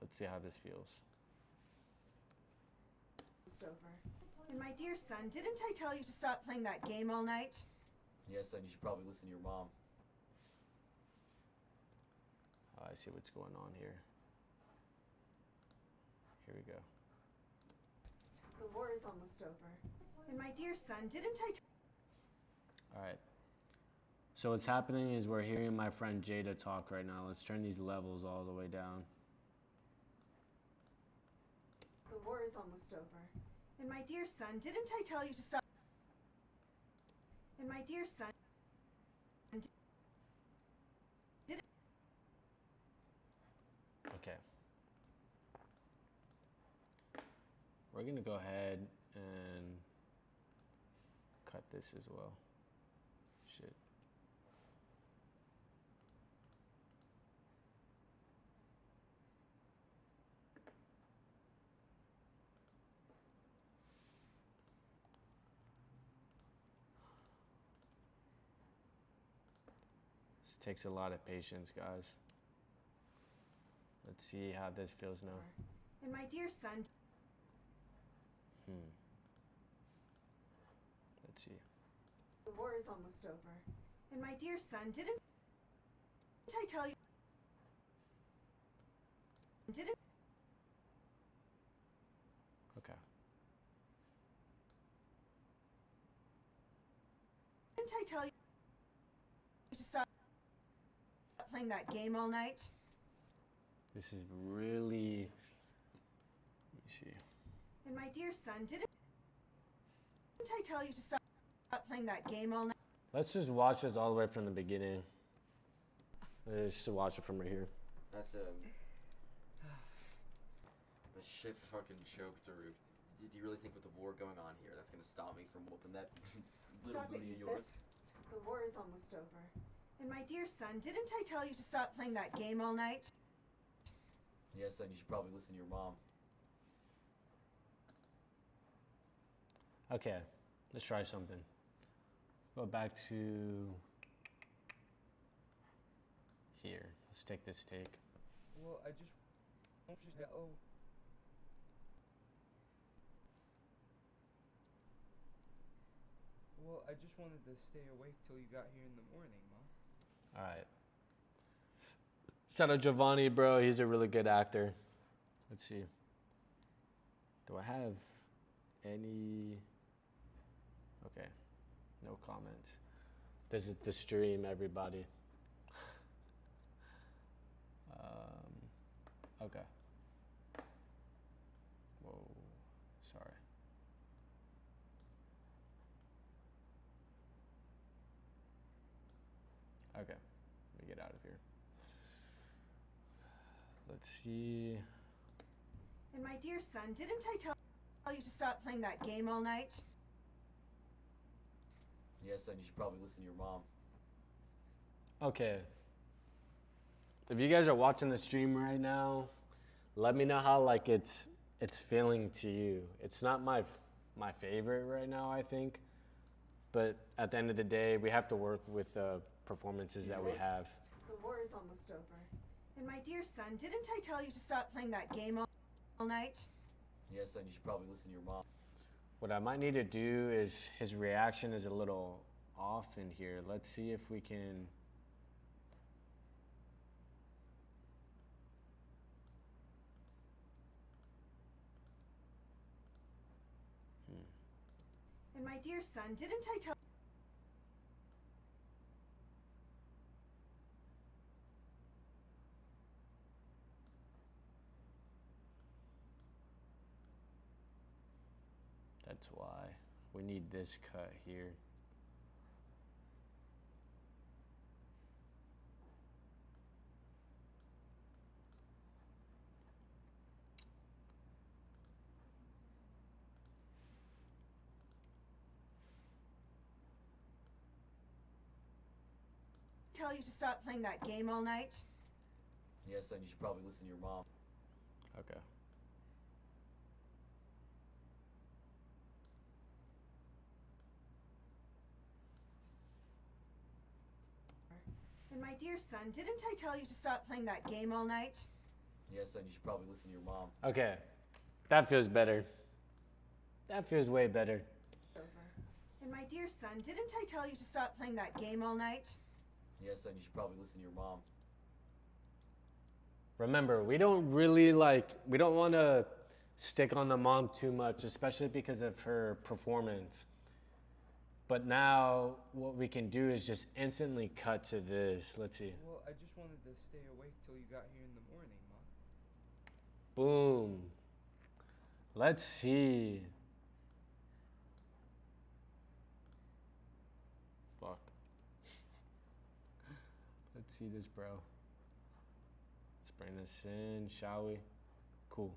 A: Let's see how this feels.
D: almost over? And my dear son, didn't I tell you to stop playing that game all night?
C: Yes, son, you should probably listen to your mom.
A: Oh, I see what's going on here. Here we go.
D: The war is almost over. And my dear son, didn't I
A: All right. So what's happening is we're hearing my friend Jada talk right now. Let's turn these levels all the way down.
D: The war is almost over. And my dear son, didn't I tell you to stop? And my dear son, did
A: Okay. We're gonna go ahead and cut this as well. Shit. This takes a lot of patience, guys. Let's see how this feels now.
D: and my dear son,
A: Let's see.
D: the war is almost over. And my dear son, didn't I tell you? Didn't
A: Okay.
D: I tell you to stop playing that game all night?
A: This is really. Let me see.
D: And my dear son, didn't I tell you to stop playing that game all night?
A: Let's just watch this all the way from the beginning. Let's just watch it from right here.
C: That's a shit fucking joke, Daruk. Do you really think with the war going on here, that's gonna stop me from whooping that little
D: Stop it,
C: booty of
D: Yusuf.
C: yours?
D: The war is almost over. And my dear son, didn't I tell you to stop playing that game all night?
C: Yes, son, you should probably listen to your mom.
A: Okay, let's try something. Go back to here. Let's take this take.
F: Well, I just oh. Well, I just wanted to stay awake till you got here in the morning, Mom.
A: All right. Shout out Giovanni, bro. He's a really good actor. Let's see. Do I have any? Okay. No comments. This is the stream, everybody. Okay. Whoa. Sorry. Okay. Let me get out of here. Let's see.
D: And my dear son, didn't I tell you to stop playing that game all night?
C: Yes, son, you should probably listen to your mom.
A: Okay. If you guys are watching the stream right now, let me know how like it's feeling to you. It's not my favorite right now, I think, but at the end of the day, we have to work with the performances that we have.
D: The war is almost over. And my dear son, didn't I tell you to stop playing that game all night?
C: Yes, son, you should probably listen to your mom.
A: What I might need to do is, his reaction is a little off in here. Let's see if we can.
D: And my dear son, didn't I tell
A: That's why we need this cut here.
D: tell you to stop playing that game all night?
C: Yes, son, you should probably listen to your mom.
A: Okay.
D: And my dear son, didn't I tell you to stop playing that game all night?
C: Yes, son, you should probably listen to your mom.
A: Okay. That feels better. That feels way better.
D: Over. And my dear son, didn't I tell you to stop playing that game all night?
C: Yes, son, you should probably listen to your mom.
A: Remember, we don't want to stick on the mom too much, especially because of her performance. But now what we can do is just instantly cut to this. Let's see.
F: Well, I just wanted to stay awake till you got here in the morning, Mom.
A: Boom. Let's see. Fuck. Let's see this, bro. Let's bring this in, shall we? Cool.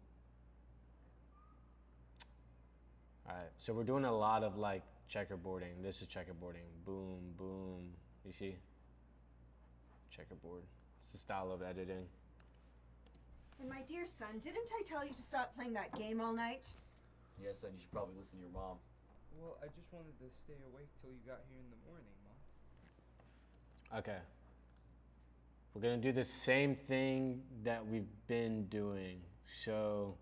A: Alright, so we're doing a lot of like checkerboarding. This is checkerboarding. Boom, boom. You see? Checkerboard. It's the style of editing.
D: And my dear son, didn't I tell you to stop playing that game all night?
C: Yes, son, you should probably listen to your mom.
F: Well, I just wanted to stay awake till you got here in the morning, Mom.
A: Okay. We're gonna do the same thing that we've been doing. So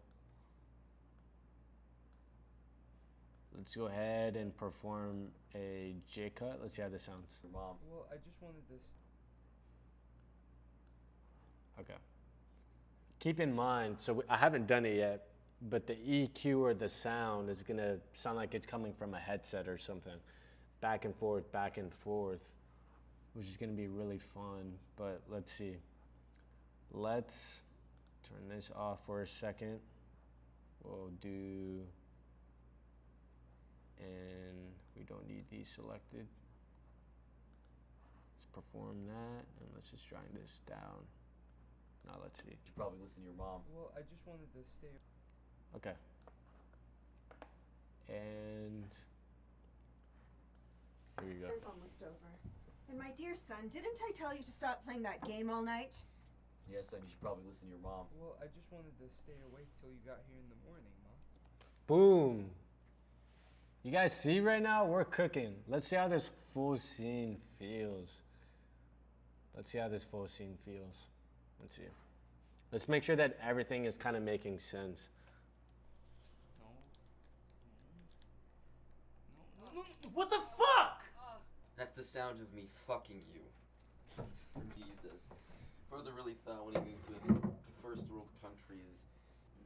A: let's go ahead and perform a J cut. Let's see how this sounds.
C: Your mom.
F: Well, I just wanted to.
A: Okay. Keep in mind, so I haven't done it yet, but the EQ or the sound is gonna sound like it's coming from a headset or something. Back and forth, which is gonna be really fun, but let's see. Let's turn this off for a second. We'll do, and we don't need these selected. Let's perform that, and let's just drag this down. Now let's see.
C: You should probably listen to your mom.
F: Well, I just wanted to stay.
A: Okay. And here you go.
D: It's almost over. And my dear son, didn't I tell you to stop playing that game all night?
C: Yes, son, you should probably listen to your mom.
F: Well, I just wanted to stay awake till you got here in the morning, Mom.
A: Boom. You guys see right now? We're cooking. Let's see how this full scene feels. Let's see how this full scene feels. Let's see. Let's make sure that everything is kind of making sense.
B: No. What the fuck?
C: That's the sound of me fucking you. Jesus. Brother really thought when he moved to first world countries,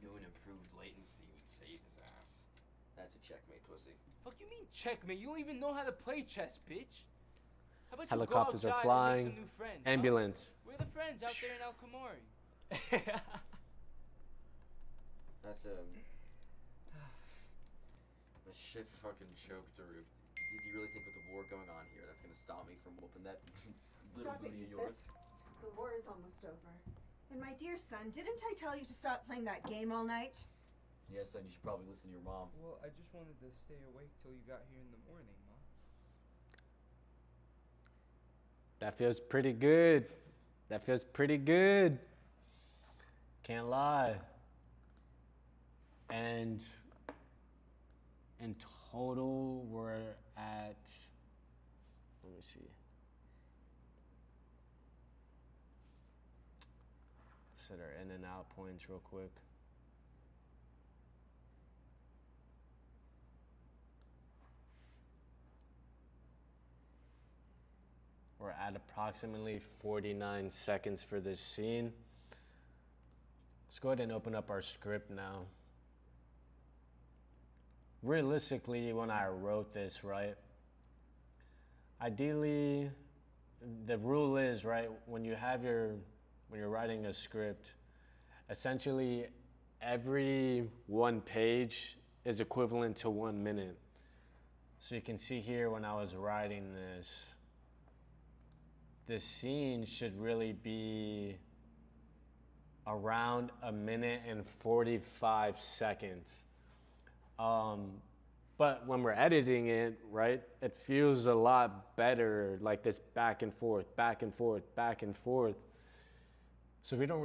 C: new and improved latency would save his ass. That's a checkmate, pussy.
B: Fuck you mean checkmate? You don't even know how to play chess, bitch. How about
A: Helicopters
B: you go
A: are
B: outside
A: flying.
B: and make some new friends?
A: Ambulance.
B: Huh? We're the friends out there in Al Kamori.
C: That's a shit fucking joke, Daruk. Do you really think with the war going on here, that's gonna stop me from whooping that little
D: Stop it,
C: booty of
D: Yusuf.
C: yours?
D: The war is almost over. And my dear son, didn't I tell you to stop playing that game all night?
C: Yes, son, you should probably listen to your mom.
F: Well, I just wanted to stay awake till you got here in the morning, Mom.
A: That feels pretty good. That feels pretty good. Can't lie. And in total, we're at Let me see. Set our in and out points real quick. We're at approximately 49 seconds for this scene. Let's go ahead and open up our script now. Realistically, when I wrote this, right, ideally, the rule is, right, when you're writing a script, essentially every one page is equivalent to 1 minute. So you can see here when I was writing this scene should really be around 1 minute and 45 seconds. But when we're editing it, right, it feels a lot better, like this back and forth, back and forth, back and forth. So we don't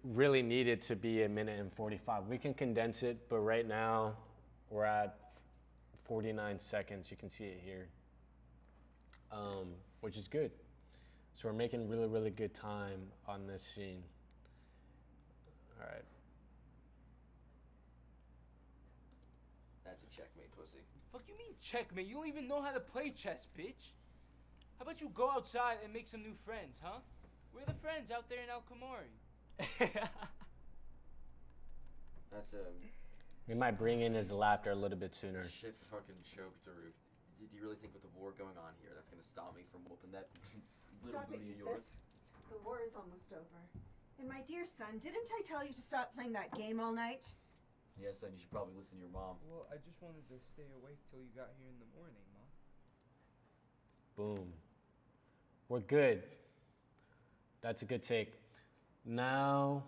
A: really need it to be 1 minute and 45. We can condense it, but right now we're at 49 seconds. You can see it here, which is good. So we're making really, really good time on this scene. All right.
C: That's a checkmate, pussy.
B: Fuck you mean checkmate? You don't even know how to play chess, bitch. How about you go outside and make some new friends, huh? We're the friends out there in El Camori.
C: That's a
A: We might bring in his laughter a little bit sooner.
C: shit fucking choke, Daruk. Do you really think with the war going on here, that's gonna stop me from whooping that little
D: Stop it,
C: booty of
D: Yusuf.
C: yours?
D: The war is almost over. And my dear son, didn't I tell you to stop playing that game all night?
C: Yes, son, you should probably listen to your mom.
F: Well, I just wanted to stay awake till you got here in the morning, Ma.
A: Boom. We're good. That's a good take. Now,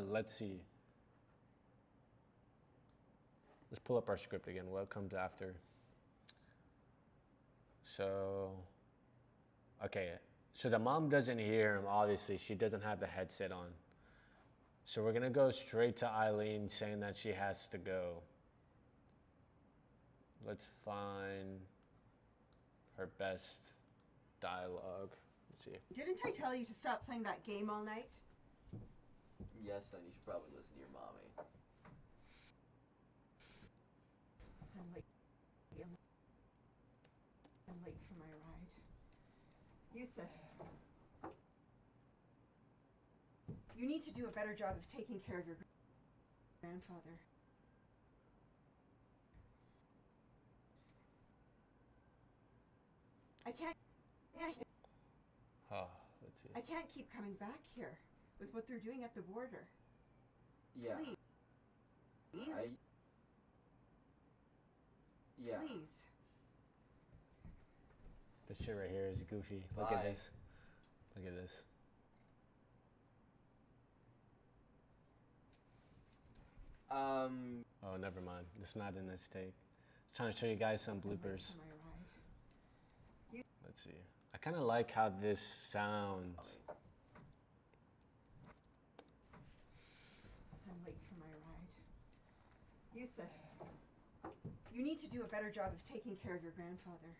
A: let's see. Let's pull up our script again. What comes after? So, okay. So the mom doesn't hear him, obviously. She doesn't have the headset on. So we're going to go straight to Eileen saying that she has to go. Let's find her best dialogue. Let's see.
D: Didn't I tell you to stop playing that game all night?
C: Yes, son, you should probably listen to your mommy.
D: I'm late for my ride. Yusuf, you need to do a better job of taking care of your grandfather. I can't
A: Let's see.
D: I can't keep coming back here with what they're doing at the border.
C: Yeah.
D: Please.
C: Yeah.
D: Please.
A: This shit right here is goofy. Look at
C: Bye.
A: this. Look at this. Oh, never mind. It's not in this take. Just trying to show you guys some
D: I'm late
A: bloopers.
D: for my ride.
A: Let's see. I kind of like how this sounds.
D: I'm late for my ride. Yusuf, you need to do a better job of taking care of your grandfather.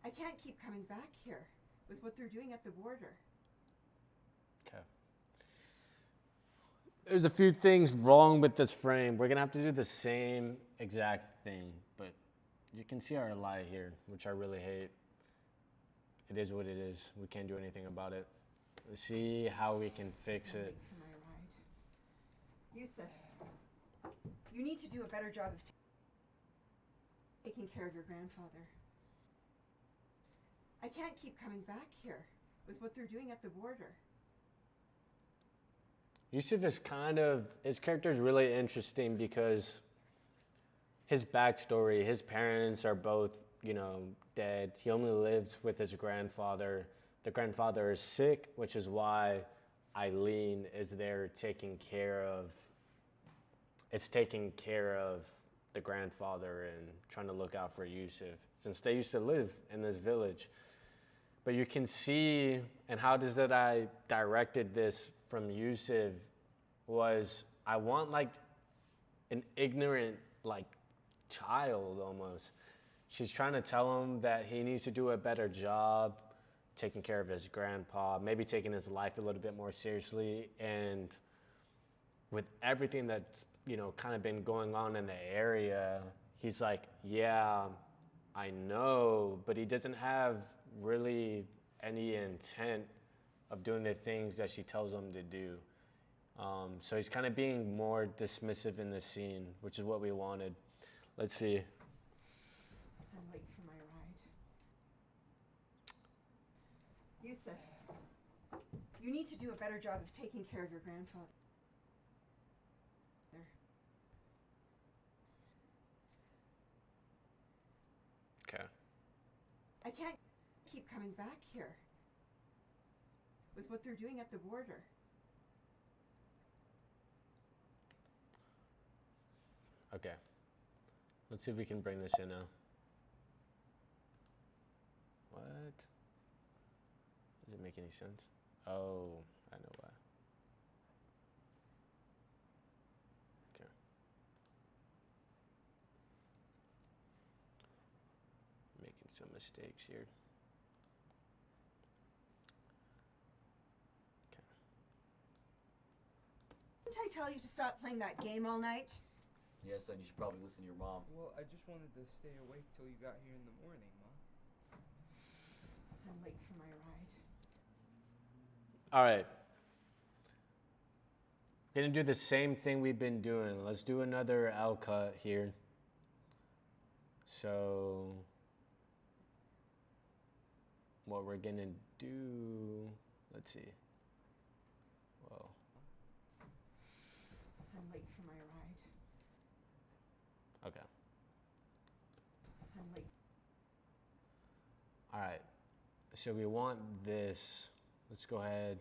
D: I can't keep coming back here with what they're doing at the border.
A: Okay. There's a few things wrong with this frame. We're going to have to do the same exact thing, but you can see our lie here, which I really hate. It is what it is. We can't do anything about it. Let's see how we can fix
D: I'm
A: it.
D: late for my ride. Yusuf, you need to do a better job of taking care of your grandfather. I can't keep coming back here with what they're doing at the border.
A: Yusuf is his character is really interesting because his backstory, his parents are both, dead. He only lives with his grandfather. The grandfather is sick, which is why Eileen is there taking care of the grandfather and trying to look out for Yusuf, since they used to live in this village. But you can see, and how does that I directed this from Yusuf was, I want like an ignorant like child almost, she's trying to tell him that he needs to do a better job taking care of his grandpa, maybe taking his life a little bit more seriously. And with everything that's, you know, kind of been going on in the area, he's like, yeah, I know, but he doesn't have really any intent of doing the things that she tells him to do. So he's kind of being more dismissive in the scene, which is what we wanted. Let's see.
D: I'm late for my ride. Yusuf, you need to do a better job of taking care of your grandfather.
A: Okay.
D: I can't keep coming back here with what they're doing at the border.
A: Okay. Let's see if we can bring this in now. What? Does it make any sense? Oh, I know why. Okay. Making some mistakes here. Okay.
D: Didn't I tell you to stop playing that game all night?
C: Yes, son, you should probably listen to your mom.
F: Well, I just wanted to stay awake till you got here in the morning, Ma.
D: I'm late for my ride.
A: All right. We're gonna do the same thing we've been doing. Let's do another L cut here. So what we're gonna do, let's see. Whoa.
D: I'm late for my ride.
A: Okay.
D: I'm late.
A: All right. So we want this. Let's go ahead.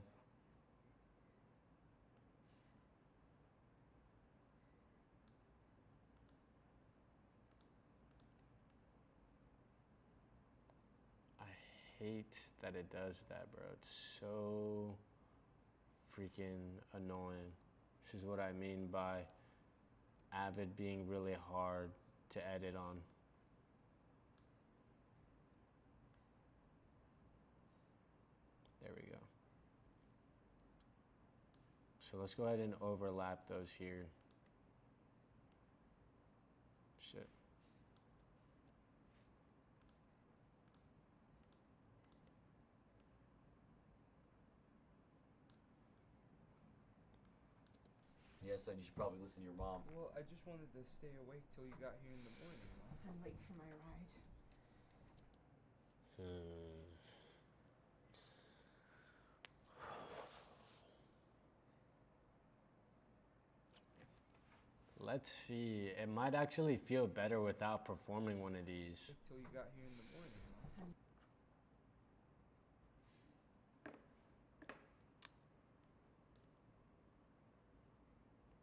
A: I hate that it does that, bro. It's so freaking annoying. This is what I mean by Avid being really hard to edit on. There we go. So let's go ahead and overlap those here. Shit.
C: Yes, son, you should probably listen to your mom.
F: Well, I just wanted to stay awake till you got here in the morning, Ma.
D: I'm late for my ride.
A: Let's see. It might actually feel better without performing one of these.
F: Till you got here in the morning, Ma.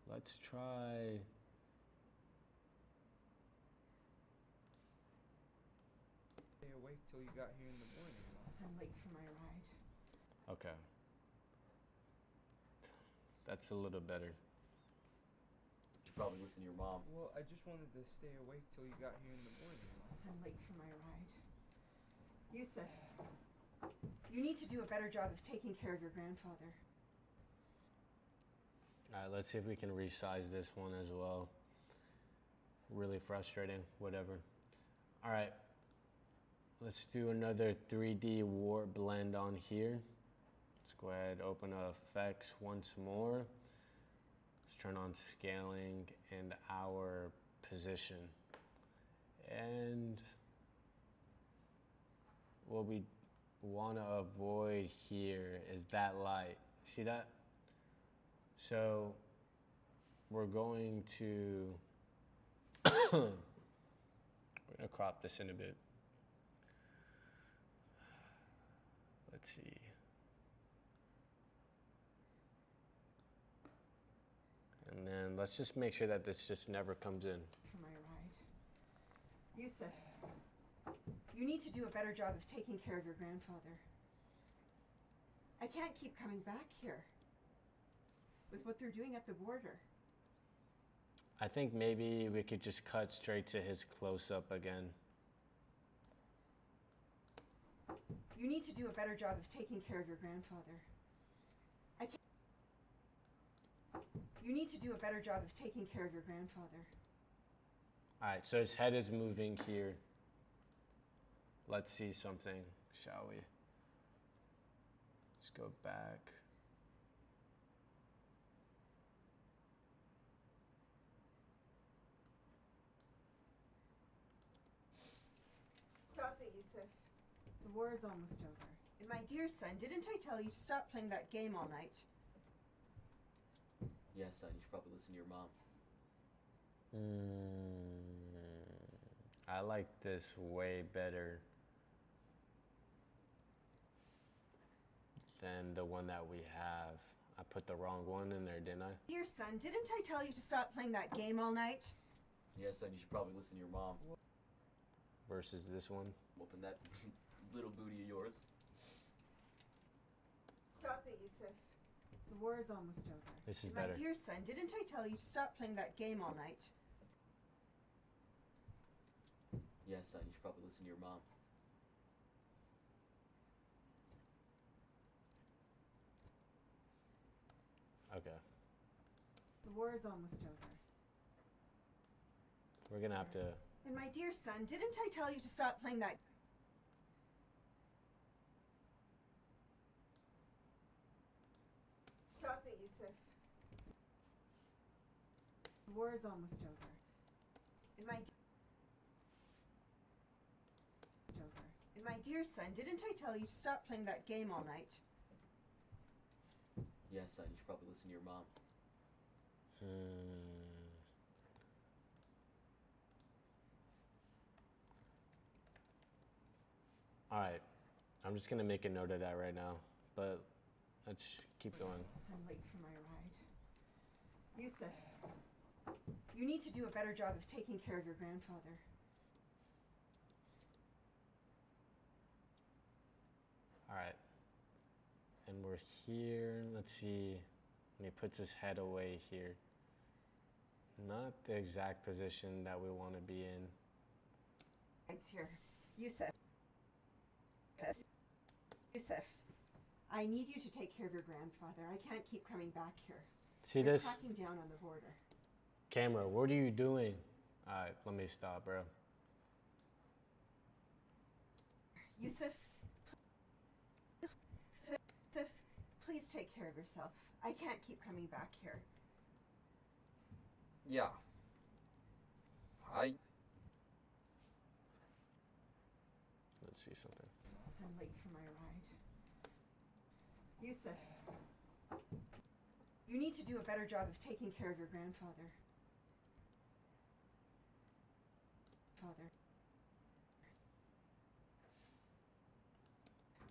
A: Let's try.
F: Stay awake till you got here in the morning, Ma.
D: I'm late for my ride.
A: Okay. That's a little better.
C: You should probably listen to your mom.
F: Well, I just wanted to stay awake till you got here in the morning, Ma.
D: I'm late for my ride. Yusuf, you need to do a better job of taking care of your grandfather.
A: All right, let's see if we can resize this one as well. Really frustrating, whatever. All right, let's do another 3D warp blend on here. Let's go ahead, open up effects once more. Let's turn on scaling and our position. And what we want to avoid here is that light. See that? So we're going to we're gonna crop this in a bit. Let's see. And then let's just make sure that this just never comes in.
D: For my ride. Yusuf, you need to do a better job of taking care of your grandfather. I can't keep coming back here with what they're doing at the border.
A: I think maybe we could just cut straight to his close-up again.
D: You need to do a better job of taking care of your grandfather. I can't. You need to do a better job of taking care of your grandfather.
A: Alright, so his head is moving here. Let's see something, shall we? Let's go back.
D: Stop it, Yusuf. The war is almost over. And my dear son, didn't I tell you to stop playing that game all night?
C: Yeah, son, you should probably listen to your mom.
A: I like this way better than the one that we have. I put the wrong one in there, didn't I?
D: Dear son, didn't I tell you to stop playing that game all night?
C: Yeah, son, you should probably listen to your mom.
A: Versus this one.
C: Open that little booty of yours.
D: Stop it, Yusuf. The war is almost over.
A: This is
D: And
A: better.
D: my dear son, didn't I tell you to stop playing that game all night?
C: Yeah, son, you should probably listen to your mom.
A: Okay.
D: The war is almost over.
A: We're gonna have to.
D: And my dear son, didn't I tell you to stop playing that? Stop it, Yusuf. The war is almost over. And my dear son, didn't I tell you to stop playing that game all night?
C: Yeah, son, you should probably listen to your mom.
A: Alright. I'm just gonna make a note of that right now. But let's keep going.
D: I'm late for my ride. Yusuf, you need to do a better job of taking care of your grandfather.
A: Alright. And we're here. Let's see. When he puts his head away here. Not the exact position that we want to be in.
D: It's here. Yusuf. Yusuf, I need you to take care of your grandfather. I can't keep coming back here.
A: See
D: They're
A: this?
D: cracking down on the border.
A: Camera, what are you doing? Alright, let me stop, bro.
D: Yusuf, please take care of yourself. I can't keep coming back here.
C: Yeah.
A: Let's see something.
D: I'm late for my ride. Yusuf, you need to do a better job of taking care of your grandfather.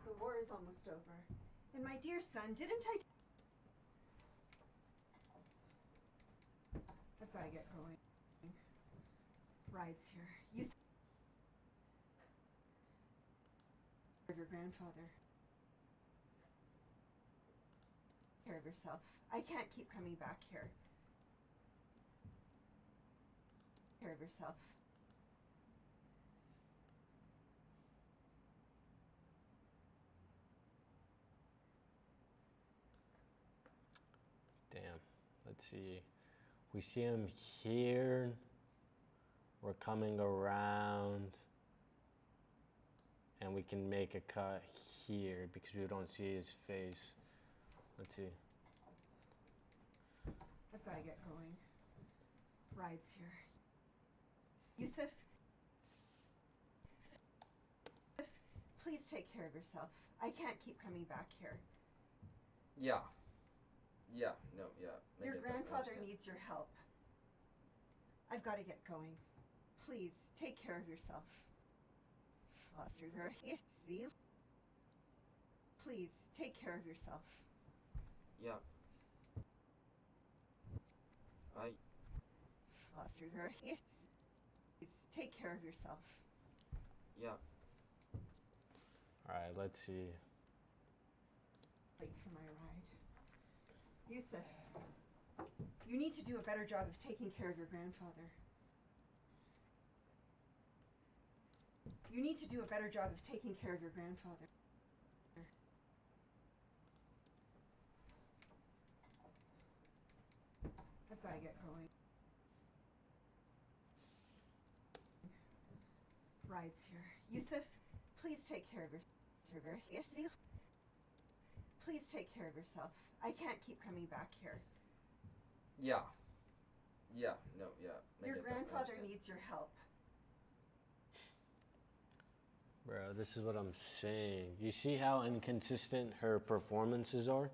D: The war is almost over. And my dear son, didn't I... I've got to get going. Ride's here. Yusuf, of your grandfather. Take care of yourself. I can't keep coming back here. Take care of yourself.
A: Damn. Let's see. We see him here. We're coming around. And we can make a cut here because we don't see his face. Let's see.
D: I've got to get going. Ride's here. Yusuf, please take care of yourself. I can't keep coming back here.
C: Yeah. Yeah, no, yeah. I
D: Your
C: get that, I
D: grandfather
C: understand.
D: needs your help. I've got to get going. Please, take care of yourself. Foster, see? Please, take care of yourself.
C: Yeah.
D: Foster, please, take care of yourself.
C: Yeah.
A: Alright, let's see.
D: Wait for my ride. Yusuf, you need to do a better job of taking care of your grandfather. You need to do a better job of taking care of your grandfather. gotta get going. Rides here. Yusuf, please take care of yourself. USC, please take care of yourself. I can't keep coming back here.
C: Yeah. Yeah, no, yeah. I
D: Your
C: get that, I
D: grandfather
C: understand.
D: needs your help.
A: Bro, this is what I'm saying. You see how inconsistent her performances are?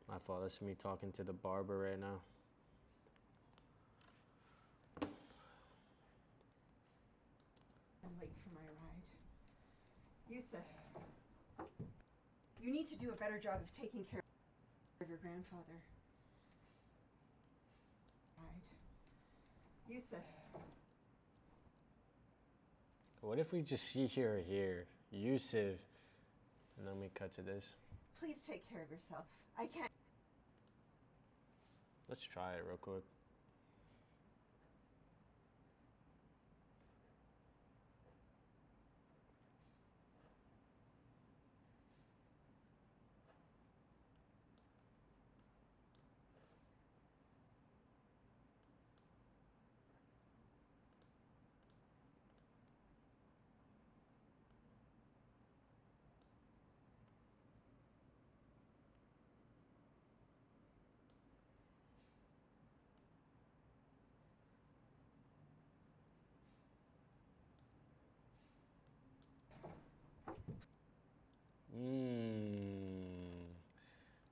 A: My fault, that's me talking to the barber right now.
D: I'm late for my ride. Yusuf, you need to do a better job of taking care of your grandfather. Right. Yusuf,
A: What if we just see her here, Yusuf, and then we cut to this?
D: please take care of yourself. I can't.
A: Let's try it real quick.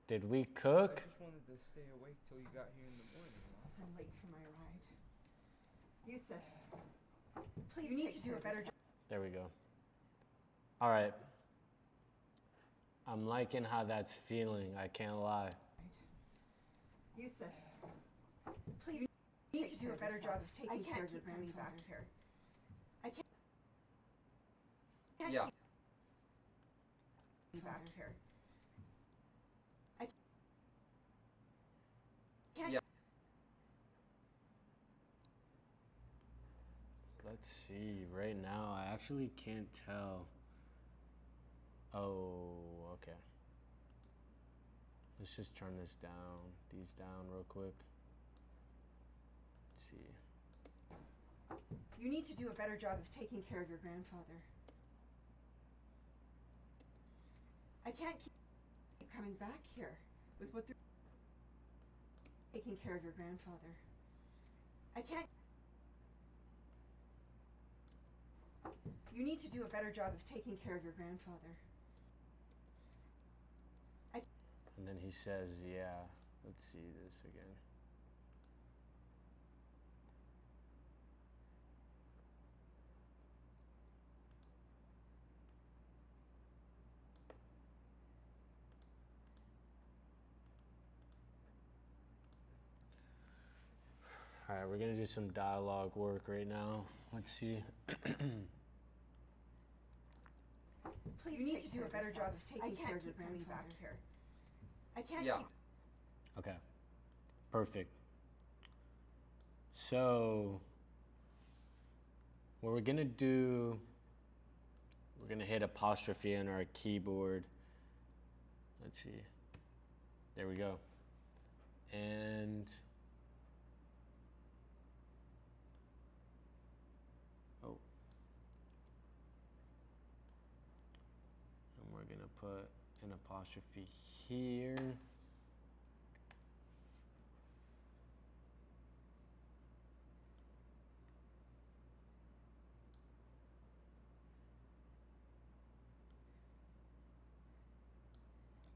A: Did we
F: I
A: cook?
F: just wanted to stay awake till you got here in the morning, Ma.
D: I'm late for my ride. Yusuf, please you need to do a better job.
A: There we go. All right. I'm liking how that's feeling, I can't lie.
D: Yusuf, please you need to do a better job of taking care of your grandfather. Back here. I can't.
C: Yeah.
D: Keep back here. I can't.
C: Yeah.
A: Let's see, right now I actually can't tell. Oh, okay. Let's just turn these down real quick. Let's see.
D: You need to do a better job of taking care of your grandfather. I can't keep coming back here with what they're taking care of your grandfather. I can't. You need to do a better job of taking care of your grandfather.
A: And then he says, yeah. Let's see this again. All right, we're gonna do some dialogue work right now. Let's see.
D: Please you need to do a better job of taking care of your grandfather. Back here. I can't
C: Yeah.
D: keep.
A: Okay, perfect. So, what we're gonna do, we're gonna hit apostrophe on our keyboard. Let's see. There we go. And oh, and we're gonna put an apostrophe here.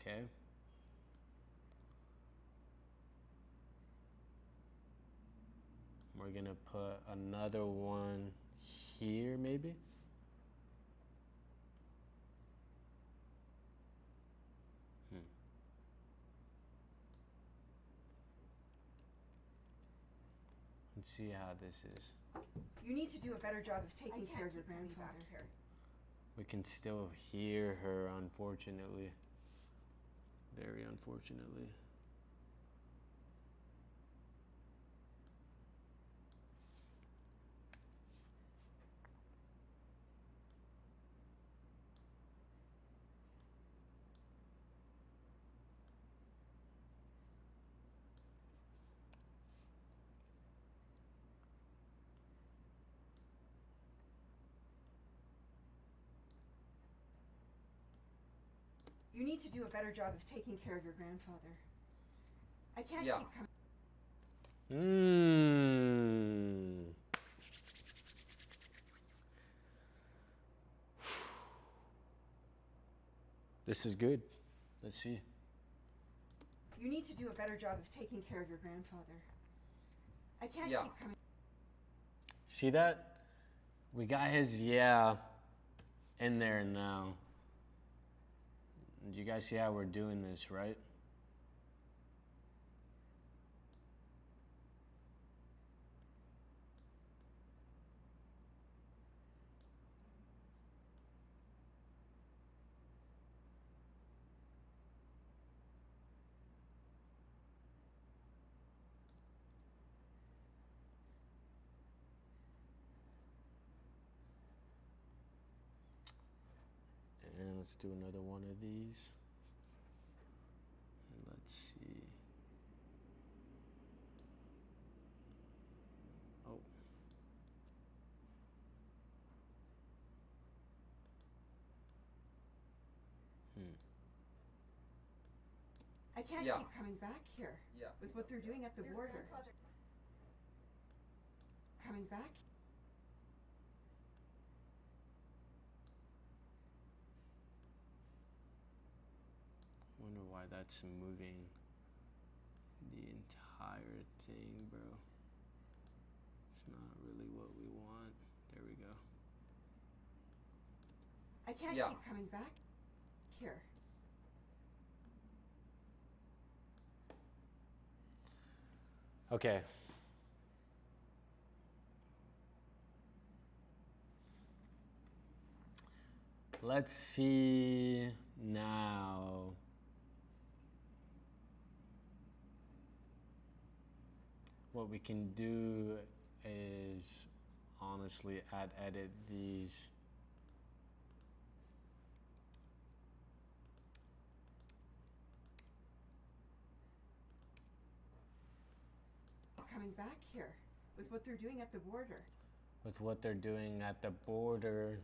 A: Okay. We're gonna put another one here, maybe. see how this is.
D: You need to do a better job of taking care of your grandfather. Here.
A: We can still hear her, unfortunately. Very unfortunately.
D: You need to do a better job of taking care of your grandfather. I can't
C: Yeah.
D: keep coming.
A: This is good. Let's see.
D: You need to do a better job of taking care of your grandfather. I can't
C: Yeah.
D: keep coming.
A: See that? We got his yeah in there now. You guys see how we're doing this, right? And let's do another one of these. And let's see. Oh.
D: I can't
C: Yeah.
D: keep coming back here
C: Yeah.
D: with what they're doing at the border. Coming back.
A: Wonder why that's moving the entire thing, bro. It's not really what we want. There we go.
D: I can't
C: Yeah.
D: keep coming back here.
A: Okay. Let's see now. What we can do is honestly edit these.
D: Coming back here with what they're doing at the border.
A: With what they're doing at the border.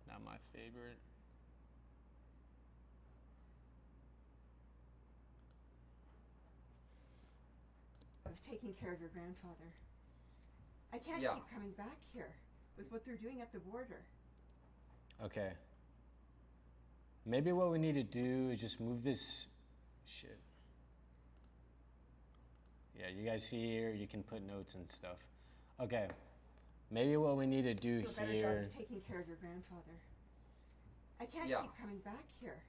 A: Not my favorite.
D: Of taking care of your grandfather. I can't
C: Yeah.
D: keep coming back here with what they're doing at the border.
A: Okay. Maybe what we need to do is just move this shit. Yeah, you guys see here, you can put notes and stuff. Okay. Maybe what we need to do
D: Do a better job
A: here.
D: of taking care of your grandfather. I can't
C: Yeah.
D: keep coming back here.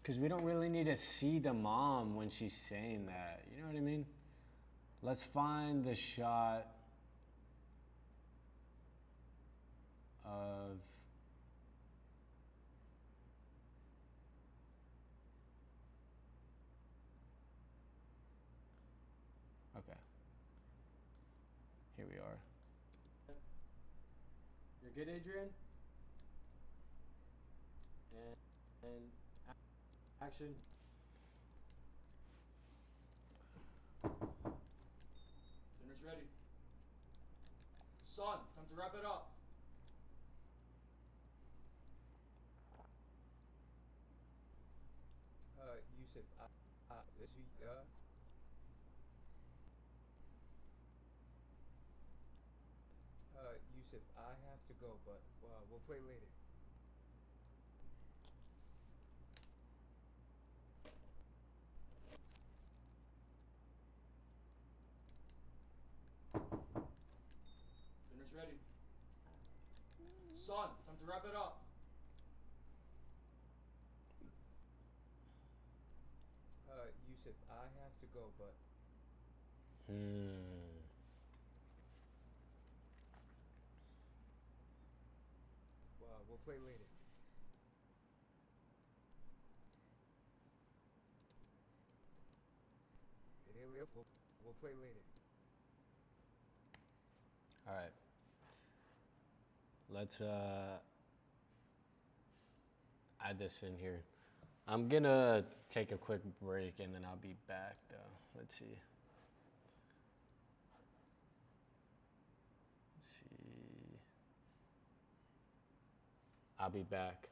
A: Because we don't really need to see the mom when she's saying that. You know what I mean? Let's find the shot of. Okay. Here we are. You're good, Adrian? And action.
B: Dinner's ready. Son, time to wrap it up.
F: Yusuf, Yusuf, I have to go, but we'll play later.
G: Son, time to wrap it up.
F: Yusuf, I have to go, but we'll play later. We'll play later.
A: All right. Let's add this in here. I'm gonna take a quick break and then I'll be back though. Let's see. I'll be back.